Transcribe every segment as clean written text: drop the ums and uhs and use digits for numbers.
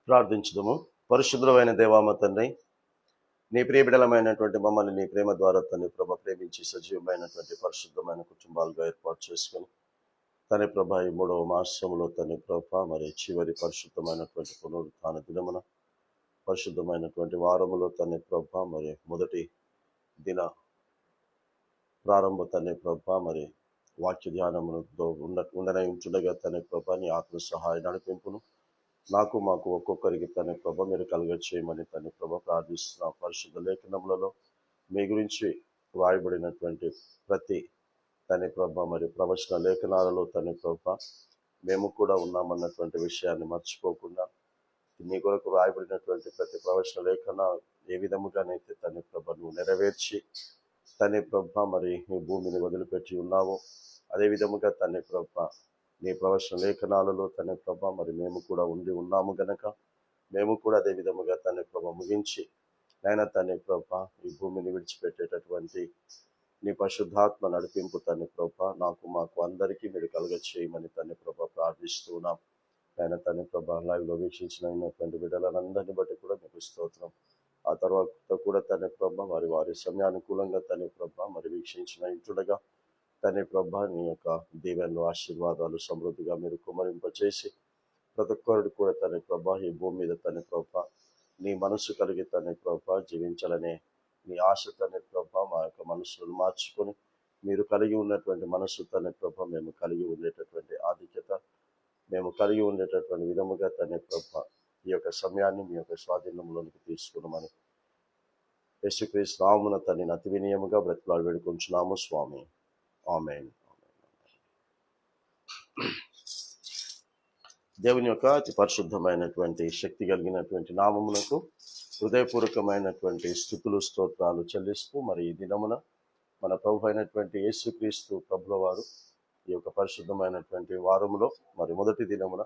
ప్రార్థించుదము. పరిశుద్ధమైన దేవామ తండ్రి, నీ ప్రియబిడలమైనటువంటి మమ్మల్ని నీ ప్రేమ ద్వారా తండ్రి ప్రభ ప్రేమించి సజీవమైనటువంటి పరిశుద్ధమైన కుటుంబాలుగా ఏర్పాటు చేసుకొని తండ్రి ప్రభ ఈ 3వ మాసంలో తండ్రి ప్రభ మరి చివరి పరిశుద్ధమైనటువంటి పునరుత్థాన దినమున పరిశుద్ధమైనటువంటి వారములో తండ్రి ప్రభ మరి మొదటి దిన ప్రారంభ తండ్రి ప్రభ మరి వాక్య ధ్యానముతో ఉండనై ఉంటుండగా తండ్రి ప్రభ నీ ఆత్మ సహాయ నడిపింపును మాకు ఒక్కొక్కరికి తండ్రి ప్రభ మీరు కలుగ చేయమని తండ్రి ప్రభ ప్రార్థిస్తున్న పరిశుద్ధ లేఖనములలో మీ గురించి వ్రాయబడినటువంటి ప్రతి తండ్రి ప్రభ మరి ప్రవచన లేఖనాలలో తండ్రి ప్రభ మేము కూడా ఉన్నామన్నటువంటి విషయాన్ని మర్చిపోకుండా నీ కొరకు వ్రాయబడినటువంటి ప్రతి ప్రవచన లేఖన ఏ విధముగానైతే తండ్రి ప్రభ నువ్వు నెరవేర్చి తండ్రి ప్రభ మరి ఈ భూమిని వదిలిపెట్టి ఉన్నావో అదే విధముగా తండ్రి ప్రభ నీ ప్రవచన లేఖనాలలో తండ్రి ప్రభ మరి మేము కూడా ఉన్నాము గనక మేము కూడా అదే విధముగా తండ్రి ప్రభ ముగించి నైనా తండ్రి ప్రభ ఈ భూమిని విడిచిపెట్టేటటువంటి నీ పరిశుద్ధాత్మ నడిపింపు తండ్రి ప్రభ మాకు అందరికీ మీరు కలుగ చేయమని తండ్రి ప్రభ ప్రార్థిస్తున్నాం. ఆయన తండ్రి ప్రభ లైవ్లో వీక్షించినటువంటి బిడ్డలందరినీ బట్టి కూడా మీకు స్తోత్రం. ఆ తర్వాత కూడా తండ్రి ప్రభ వారి సమయానుకూలంగా తండ్రి ప్రభ మరి వీక్షించిన ఇంటుడగా తండ్రి ప్రభ నీ యొక్క దీవెనలు ఆశీర్వాదాలు సమృద్ధిగా మీరు కుమరింపచేసి ప్రతి ఒక్కరు కూడా తండ్రి ప్రభ ఈ భూమి మీద తండ్రి ప్రభ నీ మనసు కలిగి తండ్రి ప్రభ జీవించాలనే నీ ఆశ తండ్రి ప్రభ మా యొక్క మనసులను మార్చుకొని మీరు కలిగి ఉన్నటువంటి మనసు తండ్రి ప్రభ మేము కలిగి ఉండేటటువంటి ఆధిక్యత మేము కలిగి ఉండేటటువంటి విధముగా తండ్రి ప్రభ ఈ యొక్క సమయాన్ని మీ యొక్క స్వాధీనంలోనికి తీసుకున్నామని యేసుక్రీస్తు నామమున తండ్రి అతి వినయముగా బ్రతిలాడి వేడుకొంచున్నాము స్వామి. ఆమేన్. దేవుని యొక్క అతి పరిశుద్ధమైనటువంటి శక్తి కలిగినటువంటి నామమునకు హృదయపూర్వకమైనటువంటి స్తుతులు స్తోత్రాలు చెల్లిస్తూ మరి ఈ దినమున మన ప్రభు అయినటువంటి యేసుక్రీస్తు ప్రభుల వారు ఈ యొక్క పరిశుద్ధమైనటువంటి వారములో మరి మొదటి దినమున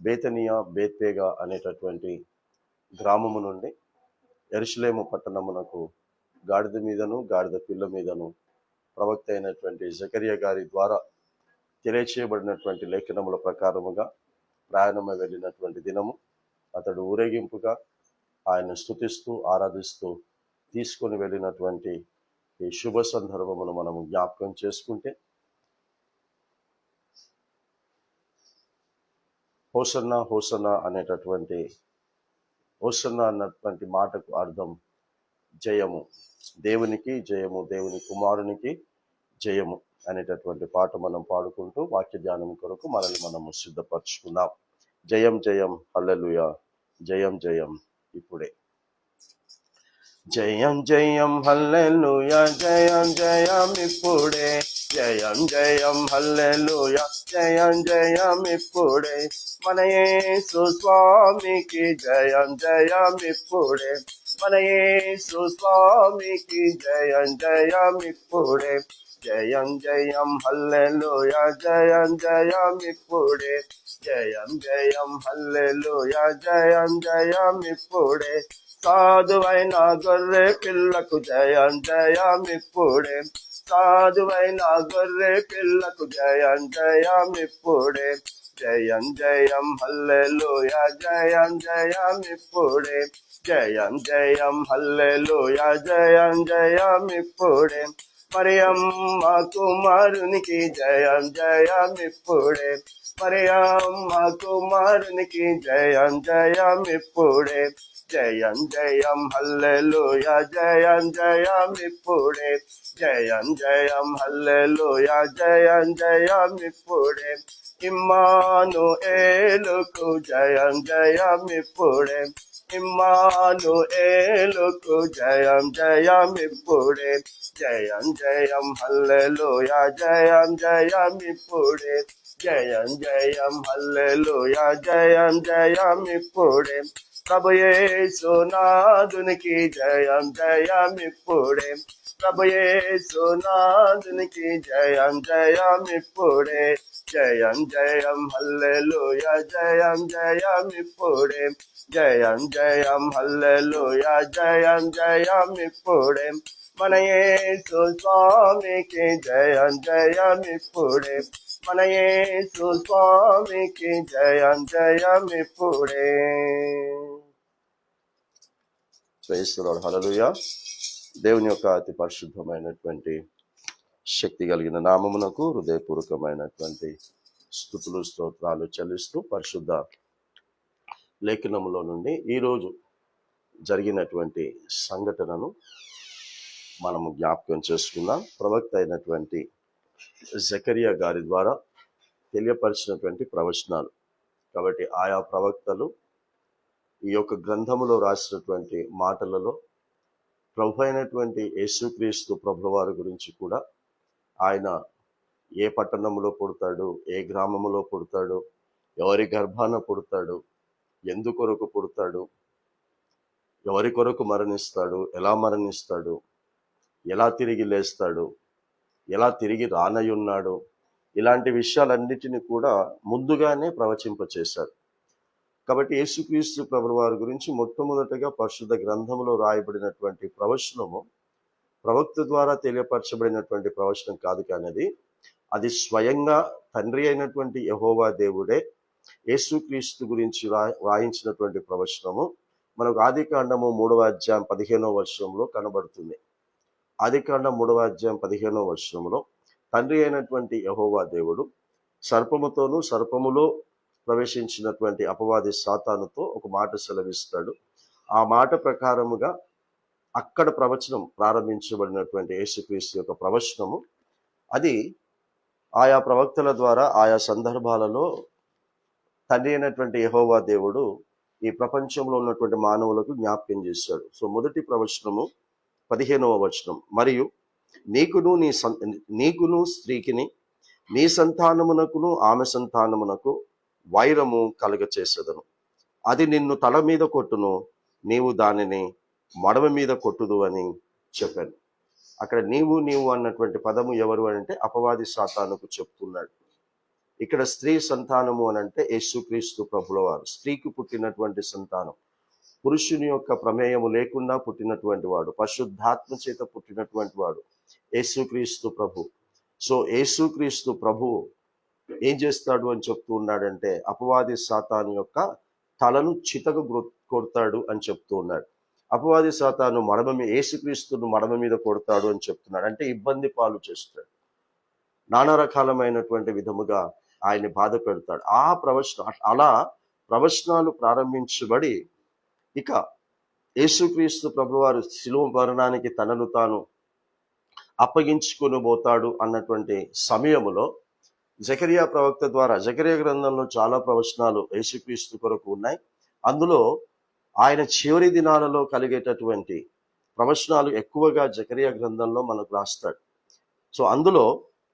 బేతనియా బేత్పేగా అనేటటువంటి గ్రామము నుండి యెరూషలేము పట్టణమునకు గాడిద మీదను గాడిద పిల్ల మీదను ప్రవక్త అయినటువంటి జకరియా గారి ద్వారా తెలియచేయబడినటువంటి లేఖనముల ప్రకారముగా ప్రయాణమై వెళ్ళినటువంటి దినము. అతడు ఊరేగింపుగా ఆయన స్తుతిస్తూ ఆరాధిస్తూ తీసుకొని వెళ్ళినటువంటి ఈ శుభ సందర్భమును మనము జ్ఞాపకం చేసుకుంటే హోసన్నా హోసన్నా అనేటటువంటి హోసన్నా అన్నటువంటి మాటకు అర్థం జయము, దేవునికి జయము, దేవుని కుమారునికి జయము అనేటటువంటి పాట మనం పాడుకుంటూ వాక్య ధ్యానం కొరకు మనల్ని మనము సిద్ధపరచుకుందాం. జయం జయం హల్లెలూయా, జయం జయం ఇప్పుడే. జయం జయం హల్లెలూయా, జయం జయం ఇప్పుడే, జయం జయం హల్లెలూయా, జయం జయం ఇప్పుడే, మన యేసు స్వామికి జయం జయం ఇప్పుడే, మన యేసు స్వామికి జయం జయం ఇప్పుడే, జయం జయం హల్లెలూయా, జయం జయం ఇప్పుడే, జయం జయం హల్లెలూయా, జయం జయం ఇప్పుడే, సాధువైన గొర్రె పిల్లకు జయం జయం ఇప్పుడే, సాధువైన గొర్రె పిల్లకు జయం జయం ఇప్పుడే, జయం జయం హల్లెలూయా, జయం జయం ఇప్పుడే, జయం జయం హల్లెలూయా, జయం జయం ఇప్పుడే, మరియమ్మ కుమారునికి జయం జయం ఇప్పుడే, మరియమ్మ కుమారునికి జయం జయం ఇప్పుడే, జయం జయం హల్లెలూయా, జయం జయం ఇప్పుడే, జయం జయం హల్లెలూయా, జయం జయం ఇప్పుడే, ఇమ్మానుయేలుకు జయం జయం ఇప్పుడే, ఇమ్మానుయేలుకు జయం జయం ఇప్పుడే, జయం జయం హల్లెలూయా, జయం జయం ఇప్పుడే, జయం జయం హల్లెలూయా, జయం జయం ఇప్పుడే, ప్రభు యేసు నాదునికి జయం జయం ఇప్పుడే, ప్రభు యేసు నాదునికి జయం జయం ఇప్పుడే, జయం జయం హల్లెలూయా, జయం జయం ఇప్పుడే, జయం జయం హల్లెలూయా, జయం జయం ఇప్పుడే, మన యేసు స్వామికి జయం జయం ఇప్పుడే, మన యేసు స్వామికి జయం జయం ఇప్పుడే. Praise the Lord. హల్లెలూయా. దేవుని యొక్క అతి పరిశుద్ధమైనటువంటి శక్తి కలిగిన నామమునకు హృదయపూర్వకమైనటువంటి స్తుతులు స్తోత్రాలు చెల్లిస్తూ పరిశుద్ధ లేఖనములో నుండి ఈరోజు జరిగినటువంటి సంఘటనను మనము జ్ఞాపకం చేసుకుందాం. ప్రవక్త అయినటువంటి జకరియా గారి ద్వారా తెలియపరిచినటువంటి ప్రవచనాలు. కాబట్టి ఆయా ప్రవక్తలు ఈ యొక్క గ్రంథములో రాసినటువంటి మాటలలో ప్రభు అయినటువంటి యేసుక్రీస్తు ప్రభుల వారి గురించి కూడా ఆయన ఏ పట్టణంలో పుడతాడు, ఏ గ్రామంలో పుడతాడు, ఎవరి గర్భాన పుడతాడు, ఎందుకొరకు పుడతాడు, ఎవరి కొరకు మరణిస్తాడు, ఎలా మరణిస్తాడు, ఎలా తిరిగి లేస్తాడు, ఎలా తిరిగి రానయ్యున్నాడు, ఇలాంటి విషయాలన్నిటిని కూడా ముందుగానే ప్రవచింపచేశారు. కాబట్టి యేసుక్రీస్తు ప్రభుల వారి గురించి మొట్టమొదటిగా పరిశుద్ధ గ్రంథంలో రాయబడినటువంటి ప్రవచనము ప్రవక్త ద్వారా తెలియపరచబడినటువంటి ప్రవచనం కాదు, కానీ అది స్వయంగా తండ్రి అయినటువంటి యెహోవా దేవుడే యేసుక్రీస్తు గురించి రాయించినటువంటి ప్రవచనము మనకు ఆదికాండము 3వ అధ్యాయం 15వ వచనంలో కనబడుతుంది. ఆదికాండం 3వ అధ్యాయం 15వ వచనంలో తండ్రి అయినటువంటి యెహోవా దేవుడు సర్పముతోనూ సర్పములో ప్రవేశించినటువంటి అపవాది సాతానుతో ఒక మాట సెలవిస్తాడు. ఆ మాట ప్రకారముగా అక్కడ ప్రవచనం ప్రారంభించబడినటువంటి యేసుక్రీస్తు యొక్క ప్రవచనము అది ఆయా ప్రవక్తల ద్వారా ఆయా సందర్భాలలో తండ్రి అయినటువంటి యెహోవా దేవుడు ఈ ప్రపంచంలో ఉన్నటువంటి మానవులకు జ్ఞాపకం చేశాడు. సో మొదటి ప్రవచనము 15వ వచనం, మరియు నీకును స్త్రీకిని నీ సంతానమునకును ఆమె సంతానమునకు వైరము కలుగచేసేదను. అది నిన్ను తల మీద కొట్టును, నీవు దానిని మడమ మీద కొట్టుదు అని చెప్పాను. అక్కడ నీవు అన్నటువంటి పదము ఎవరు అంటే అపవాది సాతానుకు చెప్తున్నాడు. ఇక్కడ స్త్రీ సంతానము అని అంటే యేసుక్రీస్తు ప్రభుల వారు, స్త్రీకి పుట్టినటువంటి సంతానం, పురుషుని యొక్క ప్రమేయము లేకుండా పుట్టినటువంటి వాడు, పరిశుద్ధాత్మ చేత పుట్టినటువంటి వాడు యేసుక్రీస్తు ప్రభు. సో యేసుక్రీస్తు ప్రభు ఏం చేస్తాడు అని చెప్తూ ఉన్నాడంటే అపవాది సాతాను యొక్క తలను చితక కొడతాడు అని చెప్తూ ఉన్నాడు. అపవాది సాతాను యేసుక్రీస్తును మడమ మీద కొడతాడు అని చెప్తున్నాడు. అంటే ఇబ్బంది పాలు చేస్తాడు, నానా రకాలమైనటువంటి విధముగా ఆయన్ని బాధ పెడతాడు. అలా ప్రవచనాలు ప్రారంభించబడి ఇక యేసుక్రీస్తు ప్రభువారు శిలువ మరణానికి తనను తాను అప్పగించుకొని పోతాడు అన్నటువంటి సమయములో జకరియా ప్రవక్త ద్వారా, జకరియా గ్రంథంలో చాలా ప్రవచనాలు యేసుక్రీస్తు కొరకు ఉన్నాయి. అందులో ఆయన చివరి దినాలలో కలిగేటటువంటి ప్రవచనాలు ఎక్కువగా జకరియా గ్రంథంలో మనకు రాస్తాడు. సో అందులో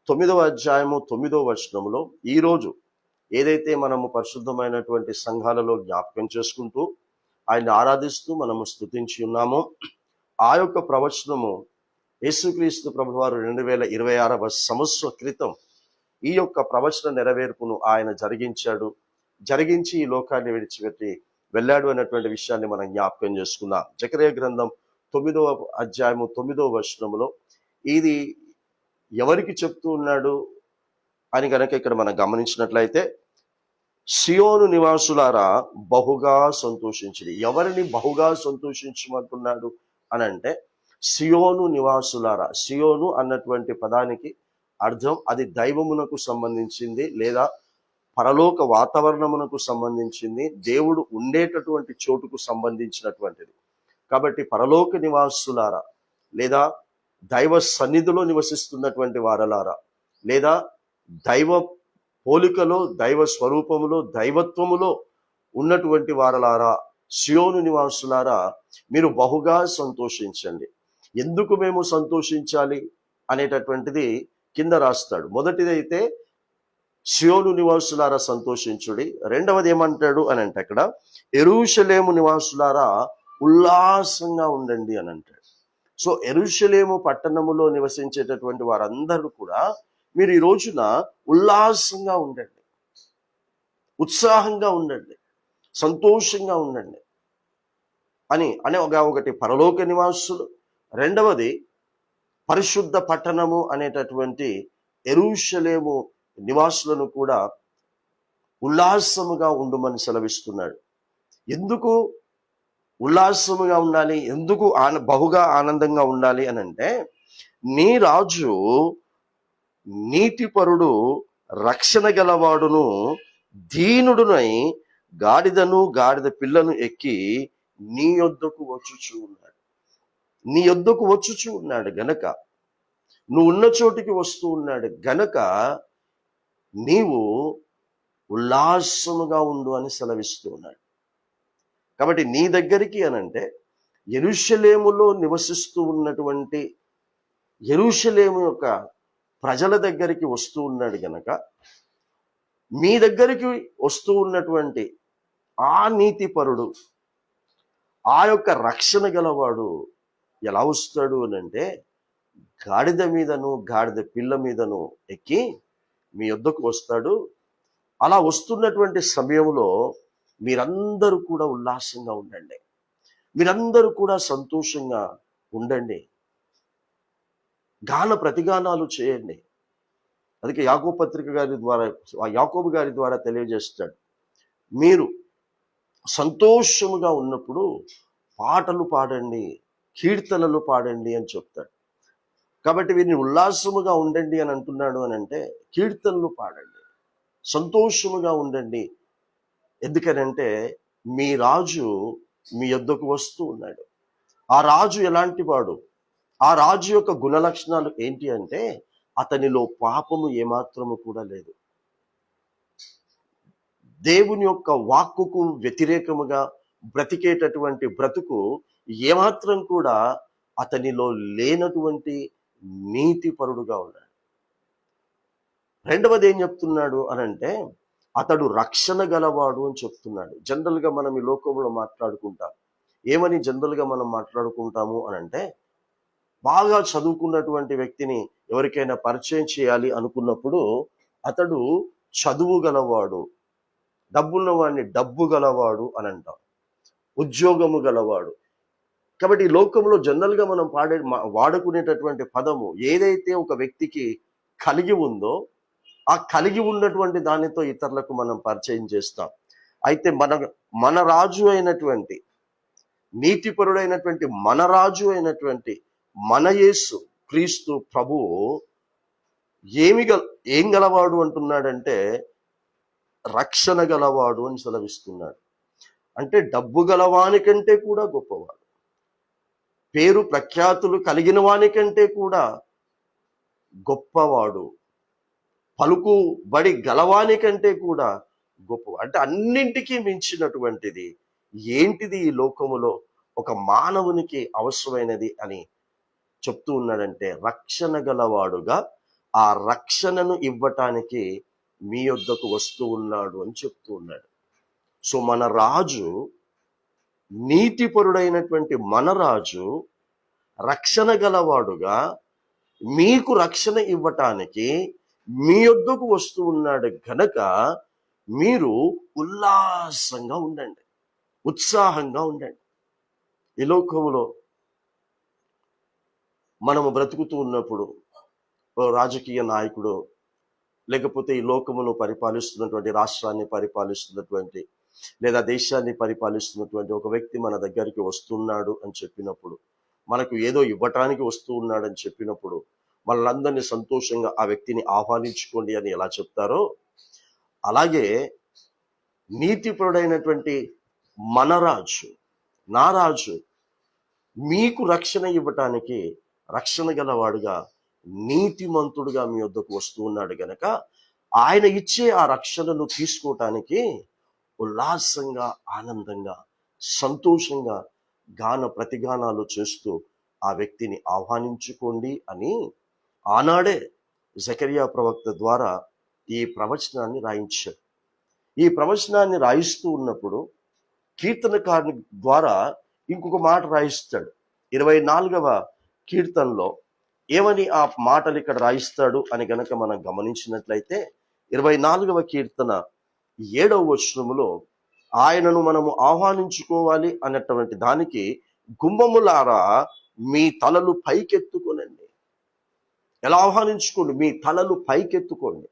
9వ అధ్యాయము 9వ వచనంలో ఈరోజు ఏదైతే మనము పరిశుద్ధమైనటువంటి సంఘాలలో జ్ఞాపకం చేసుకుంటూ ఆయన్ని ఆరాధిస్తూ మనము స్తుతించి ఉన్నామో ఆ యొక్క ప్రవచనము యేసుక్రీస్తు ప్రభువారు 2026వ సంవత్సరం క్రితం ఈ యొక్క ప్రవచన నెరవేర్పును ఆయన జరిగించి ఈ లోకాన్ని విడిచిపెట్టి వెళ్ళాడు అన్నటువంటి విషయాన్ని మనం జ్ఞాపకం చేసుకుందాం. జకరియా గ్రంథం 9వ అధ్యాయము 9వ వచనములో ఇది ఎవరికి చెప్తూ ఉన్నాడు అని కనుక ఇక్కడ మనం గమనించినట్లయితే, సియోను నివాసులారా బహుగా సంతోషించిరి. ఎవరిని బహుగా సంతోషించమంటున్నాడు అని అంటే సియోను నివాసులారా. సియోను అన్నటువంటి పదానికి అర్థం అది దైవమునకు సంబంధించింది, లేదా పరలోక వాతావరణమునకు సంబంధించింది, దేవుడు ఉండేటటువంటి చోటుకు సంబంధించినటువంటిది. కాబట్టి పరలోక నివాసులారా, లేదా దైవ సన్నిధిలో నివసిస్తున్నటువంటి వారలారా, లేదా దైవ పోలికలో, దైవ స్వరూపములో, దైవత్వములో ఉన్నటువంటి వారలారా, సియోను నివాసులారా, మీరు బహుగా సంతోషించండి. ఎందుకు మేము సంతోషించాలి అనేటటువంటిది కింద రాస్తాడు. మొదటిదైతే సియోను నివాసులారా సంతోషించుడి. రెండవది ఏమంటాడు అని అంటే అక్కడ యెరూషలేము నివాసులారా ఉల్లాసంగా ఉండండి అని అంటాడు. సో యెరూషలేము పట్టణములో నివసించేటటువంటి వారందరూ కూడా మీరు ఈ రోజున ఉల్లాసంగా ఉండండి, ఉత్సాహంగా ఉండండి, సంతోషంగా ఉండండి అని ఒకటి పరలోక నివాసులు, రెండవది పరిశుద్ధ పట్టణము అనేటటువంటి యెరూషలేము నివాసులను కూడా ఉల్లాసముగా ఉండమని సెలవిస్తున్నాడు. ఎందుకు ఉల్లాసముగా ఉండాలి, ఎందుకు బహుగా ఆనందంగా ఉండాలి అని అంటే, నీ రాజు నీతిపరుడు, రక్షణ గలవాడును, దీనుడునై గాడిదను గాడిద పిల్లను ఎక్కి నీ యొద్దకు వచ్చుచూ ఉన్నాడు. నీ యొద్దకు వచ్చుచూ ఉన్నాడు గనక, నువ్వు ఉన్న చోటికి వస్తూ ఉన్నాడు గనక నీవు ఉల్లాసముగా ఉండు అని సెలవిస్తూ ఉన్నాడు. కాబట్టి నీ దగ్గరికి అనంటే యెరూషలేములో నివసిస్తూ ఉన్నటువంటి యెరూషలేము యొక్క ప్రజల దగ్గరికి వస్తూ ఉన్నాడు గనక, మీ దగ్గరికి వస్తూ ఉన్నటువంటి ఆ నీతిపరుడు, ఆ యొక్క రక్షణ గలవాడు ఎలా వస్తాడు అని అంటే, గాడిద మీదను గాడిద పిల్ల మీదను ఎక్కి మీ యొద్దకు వస్తాడు. అలా వస్తున్నటువంటి సమయంలో మీరందరూ కూడా ఉల్లాసంగా ఉండండి, మీరందరూ కూడా సంతోషంగా ఉండండి, గాన ప్రతిగానాలు చేయండి. అందుకే యాకోబు పత్రిక గారి ద్వారా, యాకోబు గారి ద్వారా తెలియజేస్తాడు, మీరు సంతోషముగా ఉన్నప్పుడు పాటలు పాడండి, కీర్తనలు పాడండి అని చెప్తాడు. కాబట్టి వీరిని ఉల్లాసముగా ఉండండి అని అంటున్నాడు అని అంటే, కీర్తనలు పాడండి, సంతోషముగా ఉండండి. ఎందుకనంటే మీ రాజు మీ యొద్దకు వస్తూ ఉన్నాడు. ఆ రాజు ఎలాంటి వాడు, ఆ రాజు యొక్క గుణ లక్షణాలు ఏంటి అంటే, అతనిలో పాపము ఏమాత్రము కూడా లేదు. దేవుని యొక్క వాక్కుకు వ్యతిరేకముగా బ్రతికేటటువంటి బ్రతుకు ఏమాత్రం కూడా అతనిలో లేనటువంటి నీతిపరుడుగా ఉన్నాడు. రెండవది ఏం చెప్తున్నాడు అనంటే, అతడు రక్షణ గలవాడు అని చెప్తున్నాడు. జనరల్గా మనం ఈ లోకంలో మాట్లాడుకుంటాం. ఏమని జనరల్గా మనం మాట్లాడుకుంటాము అనంటే, బాగా చదువుకున్నటువంటి వ్యక్తిని ఎవరికైనా పరిచయం చేయాలి అనుకున్నప్పుడు అతడు చదువు గలవాడు, డబ్బున్న వాడిని డబ్బు గలవాడు అని అంటాం, ఉద్యోగము గలవాడు. కాబట్టి ఈ లోకంలో జనరల్గా మనం వాడుకునేటటువంటి పదము ఏదైతే ఒక వ్యక్తికి కలిగి ఉందో ఆ కలిగి ఉన్నటువంటి దానితో ఇతరులకు మనం పరిచయం చేస్తాం. అయితే మన రాజు అయినటువంటి, నీతిపరుడైనటువంటి మన రాజు అయినటువంటి మన యేసు క్రీస్తు ప్రభువు ఏం గలవాడు అంటున్నాడంటే, రక్షణ గలవాడు అని సెలవిస్తున్నాడు. అంటే డబ్బు గలవానికంటే కూడా గొప్పవాడు, పేరు ప్రఖ్యాతులు కలిగిన వానికంటే కూడా గొప్పవాడు, పలుకుబడి గలవానికంటే కూడా గొప్పవాడు. అంటే అన్నింటికీ మించినటువంటిది ఏంటిది ఈ లోకములో ఒక మానవునికి అవసరమైనది అని చెప్తూ ఉన్నాడంటే, రక్షణ గలవాడుగా ఆ రక్షణను ఇవ్వటానికి మీ యొద్దకు వస్తూ ఉన్నాడు అని చెప్తూ ఉన్నాడు. సో మన రాజు, నీతిపరుడైనటువంటి మన రాజు రక్షణ గలవాడుగా మీకు రక్షణ ఇవ్వటానికి మీ యొద్దకు వస్తూ ఉన్నాడు గనక మీరు ఉల్లాసంగా ఉండండి, ఉత్సాహంగా ఉండండి. ఈ లోకంలో మనము బ్రతుకుతూ ఉన్నప్పుడు రాజకీయ నాయకుడు, లేకపోతే ఈ లోకమును పరిపాలిస్తున్నటువంటి, రాష్ట్రాన్ని పరిపాలిస్తున్నటువంటి లేదా దేశాన్ని పరిపాలిస్తున్నటువంటి ఒక వ్యక్తి మన దగ్గరికి వస్తున్నాడు అని చెప్పినప్పుడు, మనకు ఏదో ఇవ్వటానికి వస్తూ ఉన్నాడు అని చెప్పినప్పుడు, మనలందరినీ సంతోషంగా ఆ వ్యక్తిని ఆహ్వానించుకోండి అని ఎలా చెప్తారో, అలాగే నీతిపరుడైనటువంటి మన రాజు, నా రాజు మీకు రక్షణ ఇవ్వటానికి రక్షణ గలవాడుగా, నీతిమంతుడుగా మీ వద్దకు వస్తూ ఉన్నాడు గనక ఆయన ఇచ్చే ఆ రక్షణను తీసుకోవటానికి ఉల్లాసంగా, ఆనందంగా, సంతోషంగా గాన ప్రతిగానాలు చేస్తూ ఆ వ్యక్తిని ఆహ్వానించుకోండి అని ఆనాడే జకరియా ప్రవక్త ద్వారా ఈ ప్రవచనాన్ని రాయించాడు. ఈ ప్రవచనాన్ని రాయిస్తూ ఉన్నప్పుడు కీర్తనకారుని ద్వారా ఇంకొక మాట రాయిస్తాడు. 24వ కీర్తనలో ఏమని ఆ మాటలు ఇక్కడ రాయిస్తాడు అని గనక మనం గమనించినట్లయితే, 24వ కీర్తన 7వ వచనములో ఆయనను మనము ఆహ్వానించుకోవాలి అన్నటువంటి దానికి, గుమ్మములారా మీ తలలు పైకెత్తుకోనండి. ఎలా ఆహ్వానించుకోండి? మీ తలలు పైకెత్తుకోండి.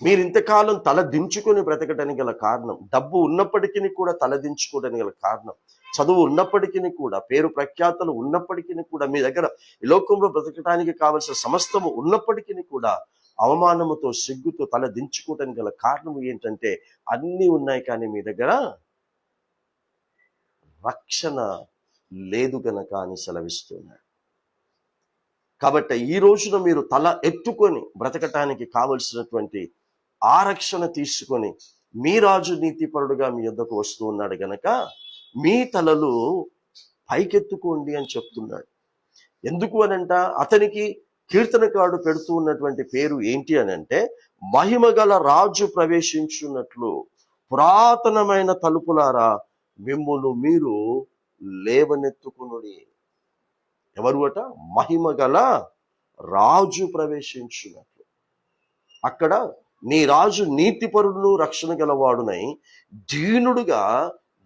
మీరు ఇంతకాలం తల దించుకొని బ్రతకడానికి గల కారణం, డబ్బు ఉన్నప్పటికీ కూడా తల దించుకోవడానికి గల కారణం, చదువు ఉన్నప్పటికీ కూడా, పేరు ప్రఖ్యాతలు ఉన్నప్పటికీ కూడా, మీ దగ్గర ఈ లోకంలో బ్రతకడానికి కావలసిన సమస్తము ఉన్నప్పటికీ కూడా అవమానముతో సిగ్గుతో తల దించుకోవడానికి గల కారణం ఏంటంటే అన్నీ ఉన్నాయి కానీ మీ దగ్గర రక్షణ లేదు గనక అని సెలవిస్తున్నాడు. కాబట్టి ఈ రోజున మీరు తల ఎత్తుకొని బ్రతకటానికి కావలసినటువంటి ఆ రక్షణ తీసుకొని మీ రాజు నీతిపరుడుగా మీ యొద్దకు వస్తూ ఉన్నాడు గనక మీ తలలు పైకెత్తుకోండి అని చెప్తున్నాడు. ఎందుకు అనంట అతనికి కీర్తనకారుడు పెడుతూ ఉన్నటువంటి పేరు ఏంటి అని అంటే, మహిమగల రాజు ప్రవేశించున్నట్లు పురాతనమైన తలుపులారా మిమ్మును మీరు లేవనెత్తుకునుడి. ఎవరు అట? మహిమగల రాజు ప్రవేశించున్నట్లు. అక్కడ నీ రాజు నీతిపరుడును రక్షణ గలవాడునై దీనుడుగా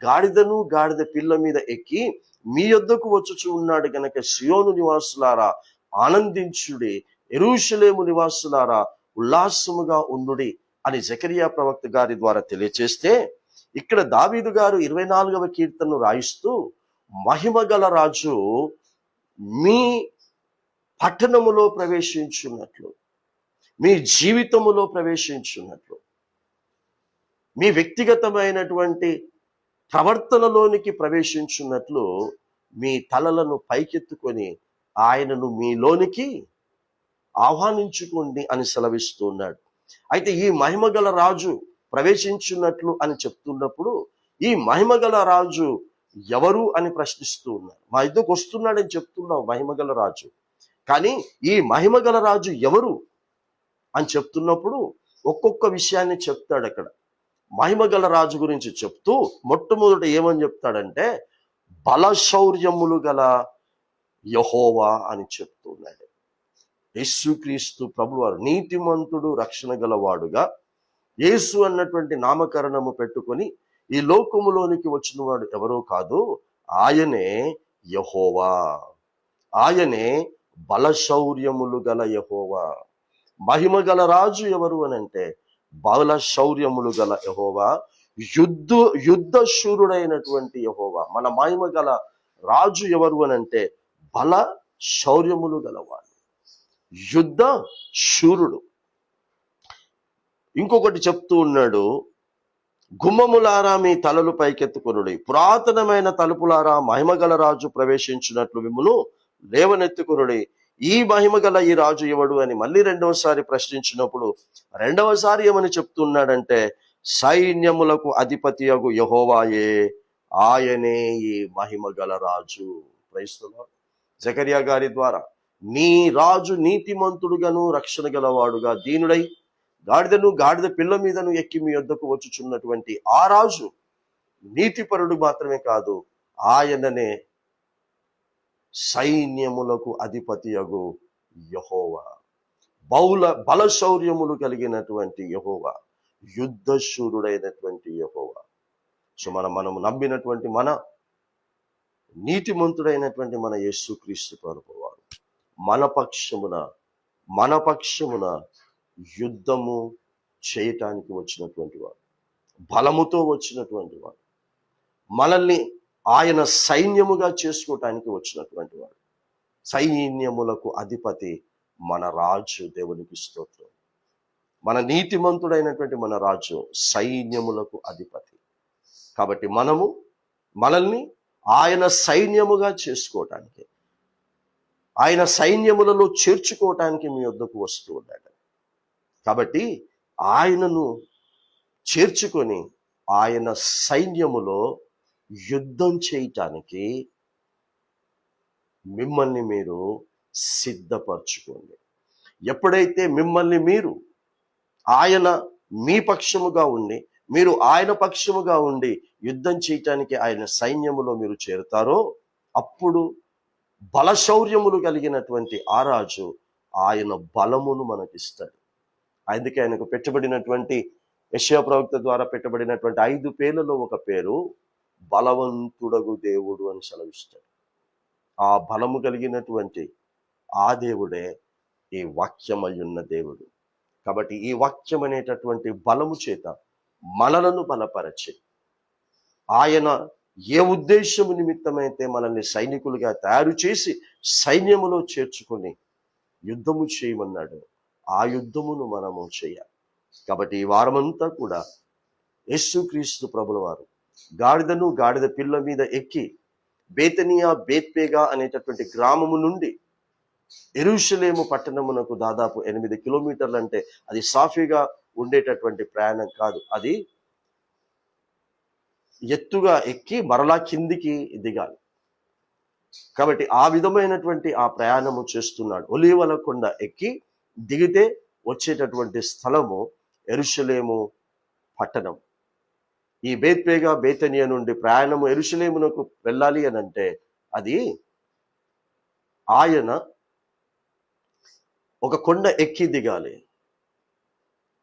గాడిదను గాడిద పిల్ల మీద ఎక్కి మీ యొద్దకు వచ్చుచు ఉన్నాడు గనక సియోను నివాసులారా ఆనందించుడి, యెరూషలేము నివాసులారా ఉల్లాసముగా ఉండుడి అని జకరియా ప్రవక్త గారి ద్వారా తెలియచేస్తే, ఇక్కడ దావీదు గారు 24వ కీర్తనను రాయిస్తూ మహిమగల రాజు మీ పట్టణములో ప్రవేశించున్నట్లు, మీ జీవితములో ప్రవేశించున్నట్లు, మీ వ్యక్తిగతమైనటువంటి ప్రవర్తనలోనికి ప్రవేశించున్నట్లు మీ తలలను పైకెత్తుకొని ఆయనను మీలోనికి ఆహ్వానించుకోండి అని సెలవిస్తున్నాడు. అయితే ఈ మహిమగల రాజు ప్రవేశించున్నట్లు అని చెప్తున్నప్పుడు ఈ మహిమగల రాజు ఎవరు అని ప్రశ్నిస్తూ ఉన్నారు. మా ఇద్దరికి వస్తున్నాడని చెప్తున్నాం మహిమగల రాజు, కానీ ఈ మహిమగల రాజు ఎవరు అని చెప్తున్నప్పుడు ఒక్కొక్క విషయాన్ని చెప్తాడు. అక్కడ మహిమగల రాజు గురించి చెప్తూ మొట్టమొదట ఏమని చెప్తాడంటే బలశౌర్యములు గల యెహోవా అని చెప్తున్నాడు. యేసుక్రీస్తు ప్రభువారు నీతిమంతుడు రక్షణ గలవాడుగా యేసు అన్నటువంటి నామకరణము పెట్టుకొని ఈ లోకములోనికి వచ్చిన వాడు ఎవరో కాదు, ఆయనే యెహోవా, ఆయనే బలశౌర్యములు గల యెహోవా. మహిమ గల రాజు ఎవరు అని అంటే బలశౌర్యములు గల యెహోవా, యుద్ధ శూరుడైనటువంటి యెహోవా. మన మహిమ గల రాజు ఎవరు అని అంటే బల శౌర్యములు గలవాడు, యుద్ధ శూరుడు. ఇంకొకటి చెప్తూ ఉన్నాడు, గుమ్మములారా మీ తలలు పైకెత్తుకొనుడి, పురాతనమైన తలుపులారా మహిమగల రాజు ప్రవేశించినట్లు మిమ్మును లేవనెత్తుకొనుడి. ఈ మహిమగల ఈ రాజు ఎవడు అని మళ్ళీ రెండవసారి ప్రశ్నించినప్పుడు రెండవసారి ఏమని చెప్తున్నాడంటే సైన్యములకు అధిపతియగు యెహోవాయే, ఆయనే ఈ మహిమగల రాజు. క్రైస్తవ జకరియా గారి ద్వారా నీ రాజు నీతిమంతుడుగాను రక్షణ గలవాడుగా దీనుడై గాడిదను గాడిద పిల్ల మీదను ఎక్కి మీ యొద్దకు వచ్చుచున్నటువంటి ఆ రాజు నీతిపరుడు మాత్రమే కాదు, ఆయననే సైన్యములకు అధిపతియగు యెహోవా, బలశౌర్యములు కలిగినటువంటి యెహోవా, యుద్ధశూరుడైనటువంటి యెహోవా. సో మనము నమ్మినటువంటి మన నీతిమంతుడైనటువంటి మన యేసుక్రీస్తు ప్రభువారు మన పక్షమున యుద్ధము చేయటానికి వచ్చినటువంటి వాడు, బలముతో వచ్చినటువంటి వాడు, మనల్ని ఆయన సైన్యముగా చేసుకోవటానికి వచ్చినటువంటి వాడు. సైన్యములకు అధిపతి మన రాజు. దేవునికి స్తోత్రం. మన నీతిమంతుడైనటువంటి మన రాజు సైన్యములకు అధిపతి. కాబట్టి మనల్ని ఆయన సైన్యముగా చేసుకోవటానికి, ఆయన సైన్యములలో చేర్చుకోవటానికి మీ వద్దకు వస్తూ ఉన్నాడు. కాబట్టి ఆయనను చేర్చుకొని ఆయన సైన్యములో యుద్ధం చేయటానికి మిమ్మల్ని మీరు సిద్ధపరచుకోండి. ఎప్పుడైతే మిమ్మల్ని మీరు ఆయన మీ పక్షముగా ఉండి మీరు ఆయన పక్షముగా ఉండి యుద్ధం చేయటానికి ఆయన సైన్యములో మీరు చేరుతారో అప్పుడు బలశౌర్యములు కలిగినటువంటి ఆ రాజు ఆయన బలమును మనకిస్తాడు. అందుకే ఆయనకు పెట్టబడినటువంటి యెషయా ప్రవక్త ద్వారా పెట్టబడినటువంటి 5 పేర్లలో ఒక పేరు బలవంతుడగు దేవుడు అని సెలవిస్తాడు. ఆ బలము కలిగినటువంటి ఆ దేవుడే ఈ వాక్యమయ్యున్న దేవుడు. కాబట్టి ఈ వాక్యం అనేటటువంటి బలము చేత మనలను బలపరచి ఆయన ఏ ఉద్దేశము నిమిత్తమైతే మనల్ని సైనికులుగా తయారు చేసి సైన్యములో చేర్చుకొని యుద్ధము చేయమన్నాడు, ఆ యుద్ధమును మనము చేయాలి. కాబట్టి ఈ వారమంతా కూడా యేసుక్రీస్తు ప్రభుల వారు గాడిదను గాడిద పిల్ల మీద ఎక్కి బేతనియా బేత్పేగా అనేటటువంటి గ్రామము నుండి యెరూషలేము పట్టణమునకు దాదాపు 8 కిలోమీటర్లు. అంటే అది సాఫీగా ఉండేటటువంటి ప్రయాణం కాదు, అది ఎత్తుగా ఎక్కి మరలా కిందికి దిగాలి. కాబట్టి ఆ విధమైనటువంటి ఆ ప్రయాణము చేస్తున్నాడు. ఒలీవల కొండ ఎక్కి దిగితే వచ్చేటటువంటి స్థలము యెరూషలేము పట్టణం. ఈ బేత్పేగా బేతనియా నుండి ప్రయాణము యెరూషలేమునకు వెళ్ళాలి అని అంటే అది ఆయన ఒక కొండ ఎక్కి దిగాలి.